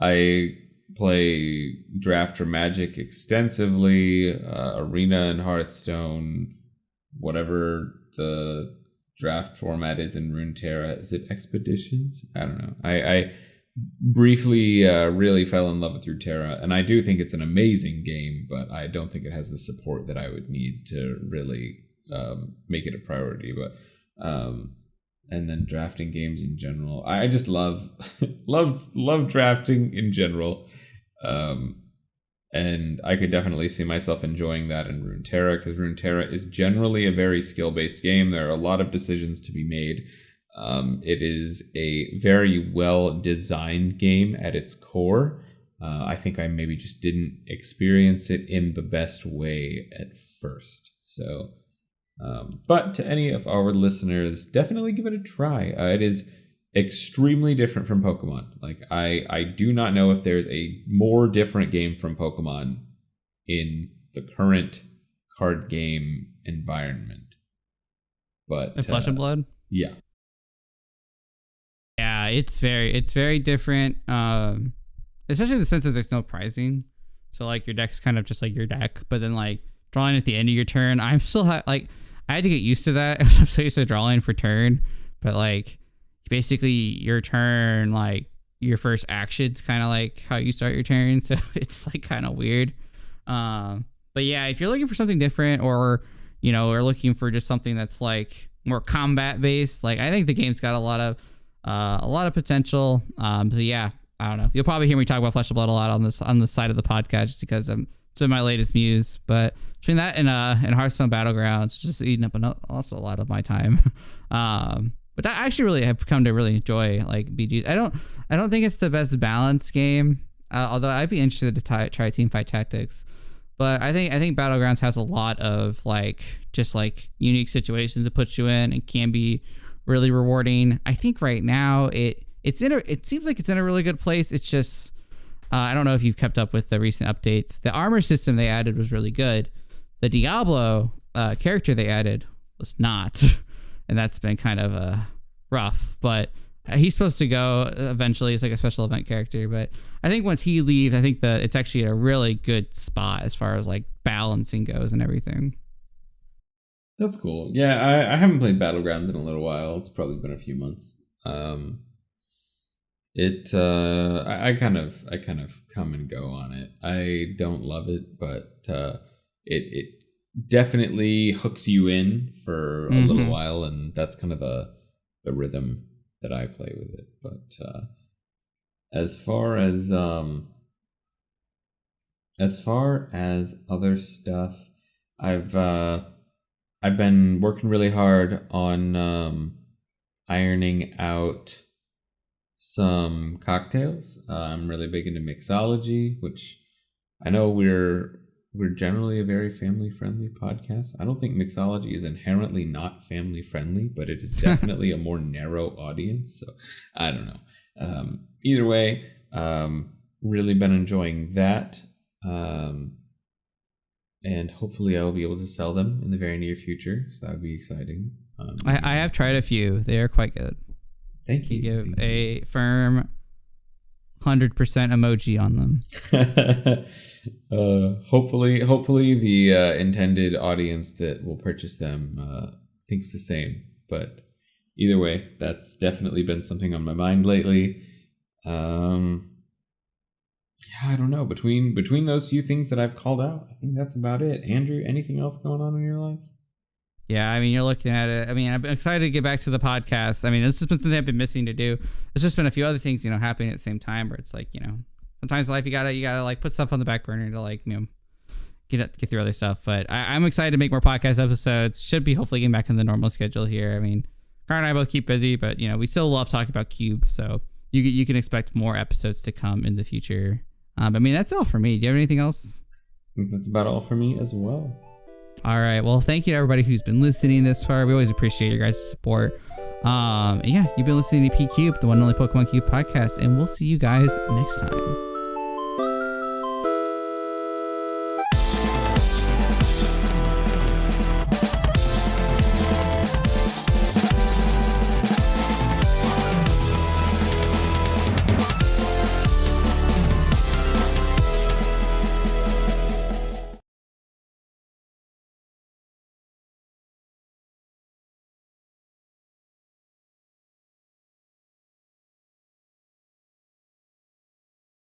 I play Draft or Magic extensively, Arena and Hearthstone, whatever the draft format is in Runeterra. Is it Expeditions? I don't know. I briefly really fell in love with Runeterra, and I do think it's an amazing game, but I don't think it has the support that I would need to really make it a priority. But and then drafting games in general, I just love love drafting in general, and I could definitely see myself enjoying that in Runeterra, because Runeterra is generally a very skill-based game. There are a lot of decisions to be made. It is a very well-designed game at its core. I think I maybe just didn't experience it in the best way at first. So, but to any of our listeners, definitely give it a try. It is extremely different from Pokemon. Like, I do not know if there's a more different game from Pokemon in the current card game environment. But Flesh and Blood? Yeah. Yeah, it's very different. Especially in the sense that there's no pricing. So like your deck's kind of just like your deck, but then like drawing at the end of your turn, I'm still like I had to get used to that. I'm so used to drawing for turn, but like basically your turn, like your first action's kind of like how you start your turn, so it's like kind of weird. But yeah, if you're looking for something different, or or looking for just something that's like more combat based, like I think the game's got a lot of potential. So yeah, I don't know. You'll probably hear me talk about Flesh and Blood a lot on this side of the podcast, just because it's been my latest muse. But between that and Hearthstone Battlegrounds, just eating up also a lot of my time. But I actually really have come to really enjoy like BG. I don't think it's the best balanced game. Although I'd be interested to try Teamfight Tactics. But I think Battlegrounds has a lot of like just like unique situations it puts you in, and can be really rewarding. I think right now it seems like it's in a really good place. It's just I don't know if you've kept up with the recent updates. The armor system they added was really good. The Diablo character they added was not, and that's been kind of rough. But he's supposed to go eventually. It's like a special event character, but I think once he leaves, I think that it's actually a really good spot as far as like balancing goes and everything. That's cool. Yeah, I haven't played Battlegrounds in a little while. It's probably been a few months. I kind of come and go on it. I don't love it, but it definitely hooks you in for a little while, and that's kind of the rhythm that I play with it. But as far as other stuff, I've been working really hard on ironing out some cocktails. I'm really big into mixology, which I know we're generally a very family-friendly podcast. I don't think mixology is inherently not family-friendly, but it is definitely a more narrow audience. So I don't know. Either way, really been enjoying that. And hopefully I will be able to sell them in the very near future. So that would be exciting. I have tried a few. They are quite good. Thank you. Give a firm 100% emoji on them. Hopefully the intended audience that will purchase them thinks the same. But either way, that's definitely been something on my mind lately. Yeah, I don't know. Between those few things that I've called out, I think that's about it. Andrew, anything else going on in your life? Yeah, I mean, you're looking at it. I mean, I'm excited to get back to the podcast. I mean, this has been something I've been missing to do. There's just been a few other things, happening at the same time where it's like, sometimes in life you gotta like put stuff on the back burner to like, get through other stuff. But I'm excited to make more podcast episodes. Should be hopefully getting back in the normal schedule here. I mean, Car and I both keep busy, but we still love talking about Cube. So you can expect more episodes to come in the future. But I mean, that's all for me. Do you have anything else? I think that's about all for me as well. All right. Well, thank you to everybody who's been listening this far. We always appreciate your guys' support. Yeah, you've been listening to P Cube, the one and only Pokemon Cube podcast, and we'll see you guys next time.